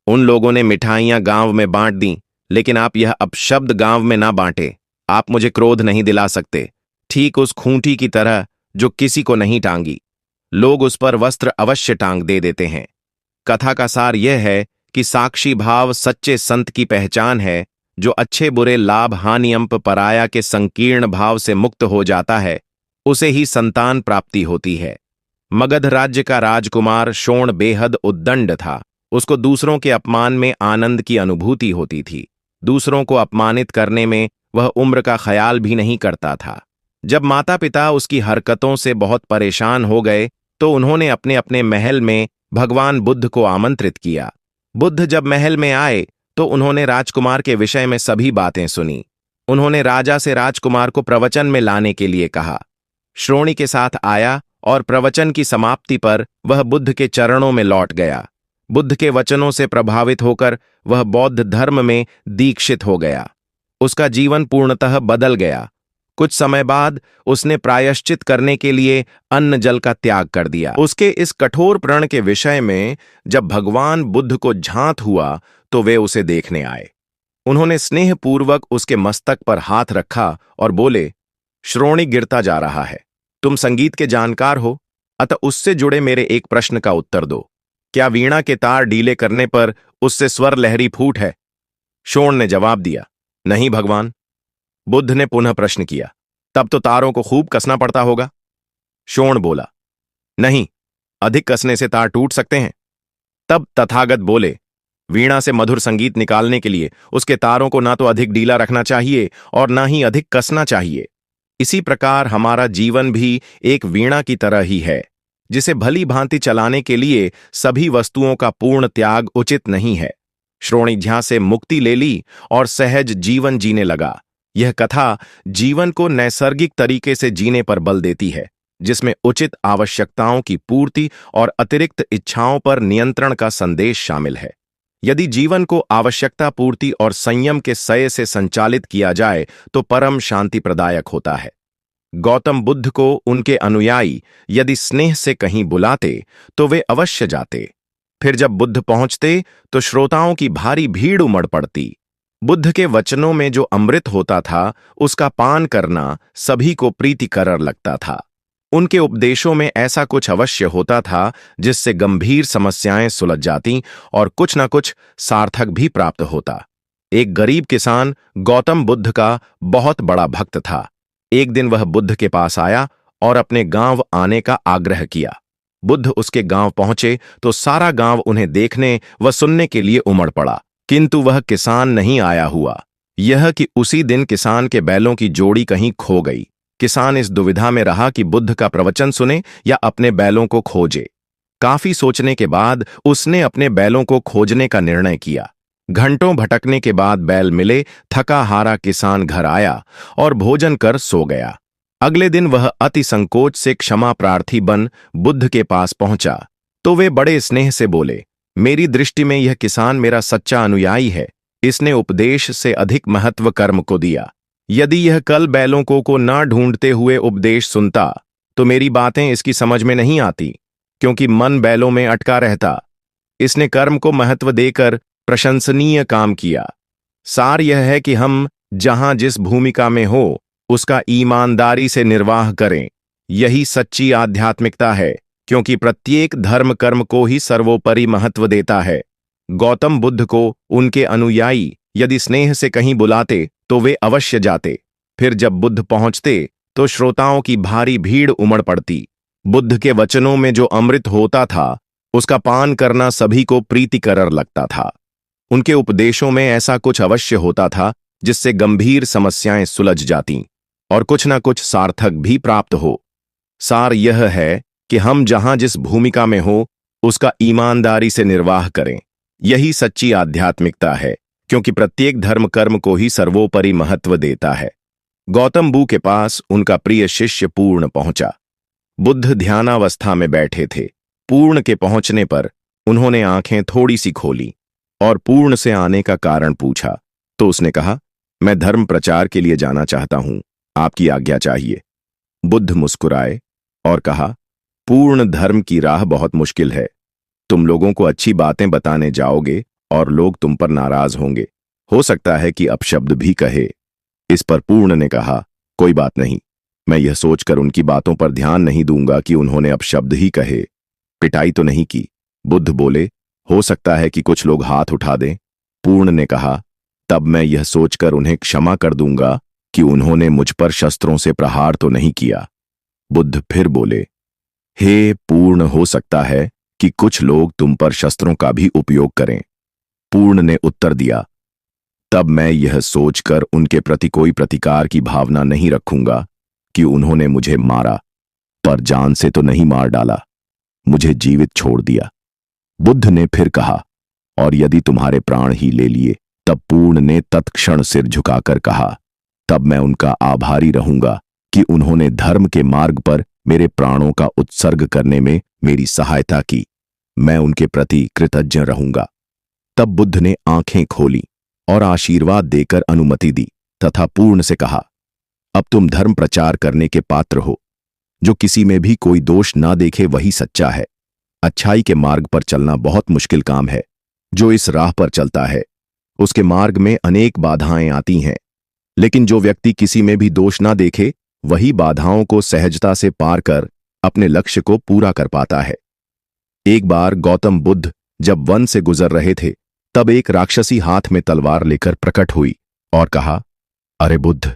उन लोगों ने मिठाइयां गांव में बांट दी, लेकिन आप यह अपशब्द गांव में ना बांटे। आप मुझे क्रोध नहीं दिला सकते। ठीक उस खूंटी की तरह जो किसी को नहीं टांगी, लोग उस पर वस्त्र अवश्य टांग दे देते हैं। कथा का सार यह है कि साक्षी भाव सच्चे संत की पहचान है। जो अच्छे बुरे लाभ हानियंप पराया के संकीर्ण भाव से मुक्त हो जाता है, उसे ही संतान प्राप्ति होती है। मगध राज्य का राजकुमार शोण बेहद उद्दंड था। उसको दूसरों के अपमान में आनंद की अनुभूति होती थी। दूसरों को अपमानित करने में वह उम्र का ख्याल भी नहीं करता था। जब माता पिता उसकी हरकतों से बहुत परेशान हो गए तो उन्होंने अपने अपने महल में भगवान बुद्ध को आमंत्रित किया। बुद्ध जब महल में आए तो उन्होंने राजकुमार के विषय में सभी बातें सुनी। उन्होंने राजा से राजकुमार को प्रवचन में लाने के लिए कहा। श्रोणी के साथ आया और प्रवचन की समाप्ति पर वह बुद्ध के चरणों में लौट गया। बुद्ध के वचनों से प्रभावित होकर वह बौद्ध धर्म में दीक्षित हो गया। उसका जीवन पूर्णतः बदल गया। कुछ समय बाद उसने प्रायश्चित करने के लिए अन्न जल का त्याग कर दिया। उसके इस कठोर प्रण के विषय में जब भगवान बुद्ध को झांत हुआ तो वे उसे देखने आए। उन्होंने स्नेहपूर्वक उसके मस्तक पर हाथ रखा और बोले, श्रोणी गिरता जा रहा है। तुम संगीत के जानकार हो, अतः उससे जुड़े मेरे एक प्रश्न का उत्तर दो। क्या वीणा के तार ढीले करने पर उससे स्वर लहरी फूट है? शोण ने जवाब दिया, नहीं भगवान। बुद्ध ने पुनः प्रश्न किया, तब तो तारों को खूब कसना पड़ता होगा। शोण बोला, नहीं, अधिक कसने से तार टूट सकते हैं। तब तथागत बोले, वीणा से मधुर संगीत निकालने के लिए उसके तारों को ना तो अधिक ढीला रखना चाहिए और ना ही अधिक कसना चाहिए। इसी प्रकार हमारा जीवन भी एक वीणा की तरह ही है, जिसे भली भांति चलाने के लिए सभी वस्तुओं का पूर्ण त्याग उचित नहीं है। श्रोणी झा से मुक्ति ले ली और सहज जीवन जीने लगा। यह कथा जीवन को नैसर्गिक तरीके से जीने पर बल देती है, जिसमें उचित आवश्यकताओं की पूर्ति और अतिरिक्त इच्छाओं पर नियंत्रण का संदेश शामिल है। यदि जीवन को आवश्यकता पूर्ति और संयम के सय से संचालित किया जाए तो परम शांति प्रदायक होता है। गौतम बुद्ध को उनके अनुयायी यदि स्नेह से कहीं बुलाते तो वे अवश्य जाते। फिर जब बुद्ध पहुंचते तो श्रोताओं की भारी भीड़ उमड़ पड़ती। बुद्ध के वचनों में जो अमृत होता था उसका पान करना सभी को प्रीतिकर लगता था। उनके उपदेशों में ऐसा कुछ अवश्य होता था जिससे गंभीर समस्याएं सुलझ जाती और कुछ न कुछ सार्थक भी प्राप्त होता। एक गरीब किसान गौतम बुद्ध का बहुत बड़ा भक्त था। एक दिन वह बुद्ध के पास आया और अपने गांव आने का आग्रह किया। बुद्ध उसके गांव पहुंचे तो सारा गांव उन्हें देखने व सुनने के लिए उमड़ पड़ा, किंतु वह किसान नहीं आया हुआ। यह कि उसी दिन किसान के बैलों की जोड़ी कहीं खो गई। किसान इस दुविधा में रहा कि बुद्ध का प्रवचन सुने या अपने बैलों को खोजे। काफी सोचने के बाद उसने अपने बैलों को खोजने का निर्णय किया। घंटों भटकने के बाद बैल मिले। थका हारा किसान घर आया और भोजन कर सो गया। अगले दिन वह अति संकोच से क्षमा प्रार्थी बन बुद्ध के पास पहुंचा तो वे बड़े स्नेह से बोले, मेरी दृष्टि में यह किसान मेरा सच्चा अनुयायी है। इसने उपदेश से अधिक महत्व कर्म को दिया। यदि यह कल बैलों को न ढूंढते हुए उपदेश सुनता तो मेरी बातें इसकी समझ में नहीं आती, क्योंकि मन बैलों में अटका रहता। इसने कर्म को महत्व देकर प्रशंसनीय काम किया। सार यह है कि हम जहां जिस भूमिका में हो उसका ईमानदारी से निर्वाह करें। यही सच्ची आध्यात्मिकता है, क्योंकि प्रत्येक धर्म कर्म को ही सर्वोपरि महत्व देता है। गौतम बुद्ध को उनके अनुयायी यदि स्नेह से कहीं बुलाते तो वे अवश्य जाते। फिर जब बुद्ध पहुंचते तो श्रोताओं की भारी भीड़ उमड़ पड़ती। बुद्ध के वचनों में जो अमृत होता था उसका पान करना सभी को प्रीतिकर लगता था। उनके उपदेशों में ऐसा कुछ अवश्य होता था जिससे गंभीर समस्याएं सुलझ जातीं और कुछ न कुछ सार्थक भी प्राप्त हो। सार यह है कि हम जहां जिस भूमिका में हो उसका ईमानदारी से निर्वाह करें। यही सच्ची आध्यात्मिकता है, क्योंकि प्रत्येक धर्म कर्म को ही सर्वोपरि महत्व देता है। गौतम बुद्ध के पास उनका प्रिय शिष्य पूर्ण पहुंचा। बुद्ध ध्यानावस्था में बैठे थे। पूर्ण के पहुंचने पर उन्होंने आंखें थोड़ी सी खोली और पूर्ण से आने का कारण पूछा तो उसने कहा, मैं धर्म प्रचार के लिए जाना चाहता हूं, आपकी आज्ञा चाहिए। बुद्ध मुस्कुराए और कहा, पूर्ण धर्म की राह बहुत मुश्किल है। तुम लोगों को अच्छी बातें बताने जाओगे और लोग तुम पर नाराज होंगे। हो सकता है कि अपशब्द भी कहे। इस पर पूर्ण ने कहा, कोई बात नहीं, मैं यह सोचकर उनकी बातों पर ध्यान नहीं दूंगा कि उन्होंने अपशब्द ही कहे। पिटाई तो नहीं की। बुद्ध बोले, हो सकता है कि कुछ लोग हाथ उठा दें। पूर्ण ने कहा, तब मैं यह सोचकर उन्हें क्षमा कर दूंगा कि उन्होंने मुझ पर शस्त्रों से प्रहार तो नहीं किया। बुद्ध फिर बोले, हे पूर्ण, हो सकता है कि कुछ लोग तुम पर शस्त्रों का भी उपयोग करें। पूर्ण ने उत्तर दिया, तब मैं यह सोचकर उनके प्रति कोई प्रतिकार की भावना नहीं रखूंगा कि उन्होंने मुझे मारा, पर जान से तो नहीं मार डाला, मुझे जीवित छोड़ दिया। बुद्ध ने फिर कहा, और यदि तुम्हारे प्राण ही ले लिए? तब पूर्ण ने तत्क्षण सिर झुकाकर कहा, तब मैं उनका आभारी रहूंगा कि उन्होंने धर्म के मार्ग पर मेरे प्राणों का उत्सर्ग करने में मेरी सहायता की। मैं उनके प्रति कृतज्ञ रहूंगा। तब बुद्ध ने आंखें खोली और आशीर्वाद देकर अनुमति दी तथा पूर्ण से कहा, अब तुम धर्म प्रचार करने के पात्र हो। जो किसी में भी कोई दोष ना देखे वही सच्चा है। अच्छाई के मार्ग पर चलना बहुत मुश्किल काम है। जो इस राह पर चलता है उसके मार्ग में अनेक बाधाएं आती हैं, लेकिन जो व्यक्ति किसी में भी दोष ना देखे वही बाधाओं को सहजता से पार कर अपने लक्ष्य को पूरा कर पाता है। एक बार गौतम बुद्ध जब वन से गुजर रहे थे तब एक राक्षसी हाथ में तलवार लेकर प्रकट हुई और कहा, अरे बुद्ध,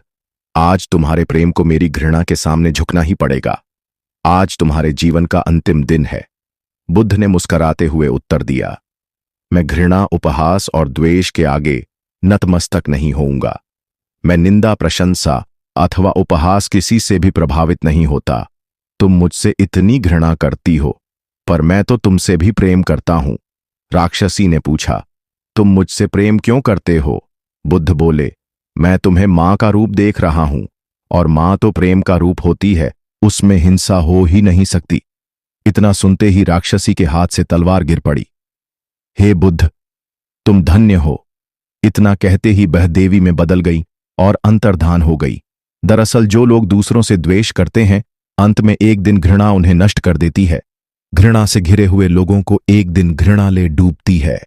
आज तुम्हारे प्रेम को मेरी घृणा के सामने झुकना ही पड़ेगा। आज तुम्हारे जीवन का अंतिम दिन है। बुद्ध ने मुस्कराते हुए उत्तर दिया, मैं घृणा, उपहास और द्वेष के आगे नतमस्तक नहीं होऊंगा। मैं निंदा, प्रशंसा अथवा उपहास किसी से भी प्रभावित नहीं होता। तुम मुझसे इतनी घृणा करती हो, पर मैं तो तुमसे भी प्रेम करता हूं। राक्षसी ने पूछा, तुम मुझसे प्रेम क्यों करते हो? बुद्ध बोले, मैं तुम्हें मां का रूप देख रहा हूं, और मां तो प्रेम का रूप होती है, उसमें हिंसा हो ही नहीं सकती। इतना सुनते ही राक्षसी के हाथ से तलवार गिर पड़ी। हे बुद्ध, तुम धन्य हो। इतना कहते ही वह देवी में बदल गई और अंतर्धान हो गई। दरअसल जो लोग दूसरों से द्वेष करते हैं, अंत में एक दिन घृणा उन्हें नष्ट कर देती है। घृणा से घिरे हुए लोगों को एक दिन घृणा ले डूबती है।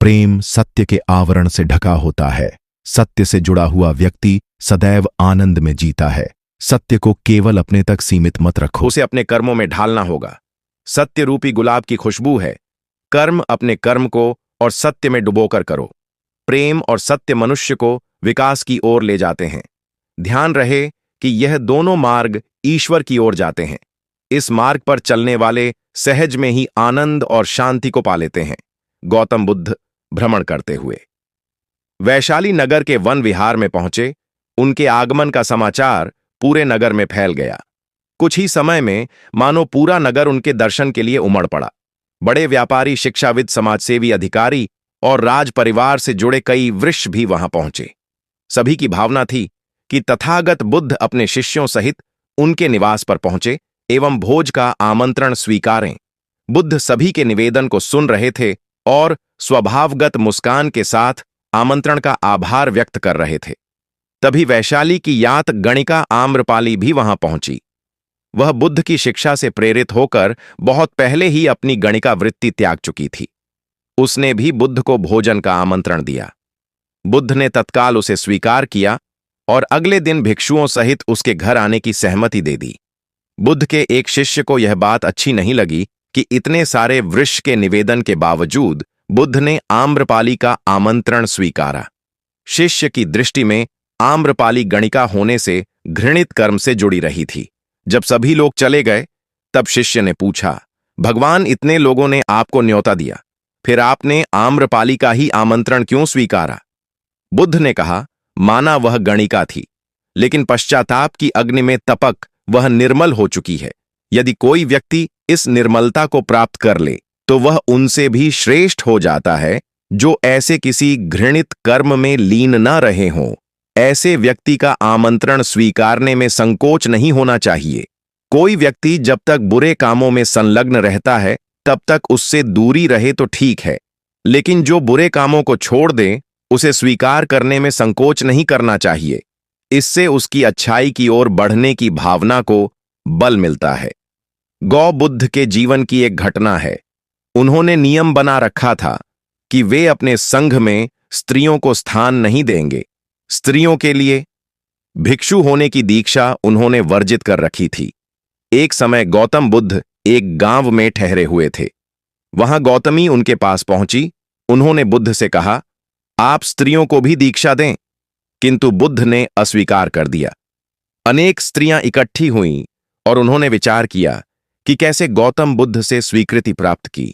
प्रेम सत्य के आवरण से ढका होता है। सत्य से जुड़ा हुआ व्यक्ति सदैव आनंद में जीता है। सत्य को केवल अपने तक सीमित मत रखो, उसे अपने कर्मों में ढालना होगा। सत्य रूपी गुलाब की खुशबू है। कर्म अपने कर्म को और सत्य में डुबोकर करो। प्रेम और सत्य मनुष्य को विकास की ओर ले जाते हैं। ध्यान रहे कि यह दोनों मार्ग ईश्वर की ओर जाते हैं। इस मार्ग पर चलने वाले सहज में ही आनंद और शांति को पा लेते हैं। गौतम बुद्ध भ्रमण करते हुए वैशाली नगर के वन विहार में पहुंचे। उनके आगमन का समाचार पूरे नगर में फैल गया। कुछ ही समय में मानो पूरा नगर उनके दर्शन के लिए उमड़ पड़ा। बड़े व्यापारी, शिक्षाविद, समाजसेवी, अधिकारी और राज परिवार से जुड़े कई वृक्ष भी वहां पहुंचे। सभी की भावना थी कि तथागत बुद्ध अपने शिष्यों सहित उनके निवास पर पहुंचे एवं भोज का आमंत्रण स्वीकारें। बुद्ध सभी के निवेदन को सुन रहे थे और स्वभावगत मुस्कान के साथ आमंत्रण का आभार व्यक्त कर रहे थे। तभी वैशाली की यात गणिका आम्रपाली भी वहां पहुंची। वह बुद्ध की शिक्षा से प्रेरित होकर बहुत पहले ही अपनी गणिका वृत्ति त्याग चुकी थी। उसने भी बुद्ध को भोजन का आमंत्रण दिया। बुद्ध ने तत्काल उसे स्वीकार किया और अगले दिन भिक्षुओं सहित उसके घर आने की सहमति दे दी। बुद्ध के एक शिष्य को यह बात अच्छी नहीं लगी कि इतने सारे वृक्ष के निवेदन के बावजूद बुद्ध ने आम्रपाली का आमंत्रण स्वीकारा। शिष्य की दृष्टि में आम्रपाली गणिका होने से घृणित कर्म से जुड़ी रही थी। जब सभी लोग चले गए तब शिष्य ने पूछा, भगवान, इतने लोगों ने आपको न्योता दिया, फिर आपने आम्रपाली का ही आमंत्रण क्यों स्वीकारा? बुद्ध ने कहा, माना वह गणिका थी, लेकिन पश्चाताप की अग्नि में तपक वह निर्मल हो चुकी है। यदि कोई व्यक्ति इस निर्मलता को प्राप्त कर ले तो वह उनसे भी श्रेष्ठ हो जाता है जो ऐसे किसी घृणित कर्म में लीन न रहे हों। ऐसे व्यक्ति का आमंत्रण स्वीकारने में संकोच नहीं होना चाहिए। कोई व्यक्ति जब तक बुरे कामों में संलग्न रहता है तब तक उससे दूरी रहे तो ठीक है, लेकिन जो बुरे कामों को छोड़ दे उसे स्वीकार करने में संकोच नहीं करना चाहिए। इससे उसकी अच्छाई की ओर बढ़ने की भावना को बल मिलता है। गौ बुद्ध के जीवन की एक घटना है। उन्होंने नियम बना रखा था कि वे अपने संघ में स्त्रियों को स्थान नहीं देंगे। स्त्रियों के लिए भिक्षु होने की दीक्षा उन्होंने वर्जित कर रखी थी। एक समय गौतम बुद्ध एक गांव में ठहरे हुए थे। वहां गौतमी उनके पास पहुंची। उन्होंने बुद्ध से कहा, आप स्त्रियों को भी दीक्षा दें, किंतु बुद्ध ने अस्वीकार कर दिया। अनेक स्त्रियां इकट्ठी हुईं और उन्होंने विचार किया कि कैसे गौतम बुद्ध से स्वीकृति प्राप्त की।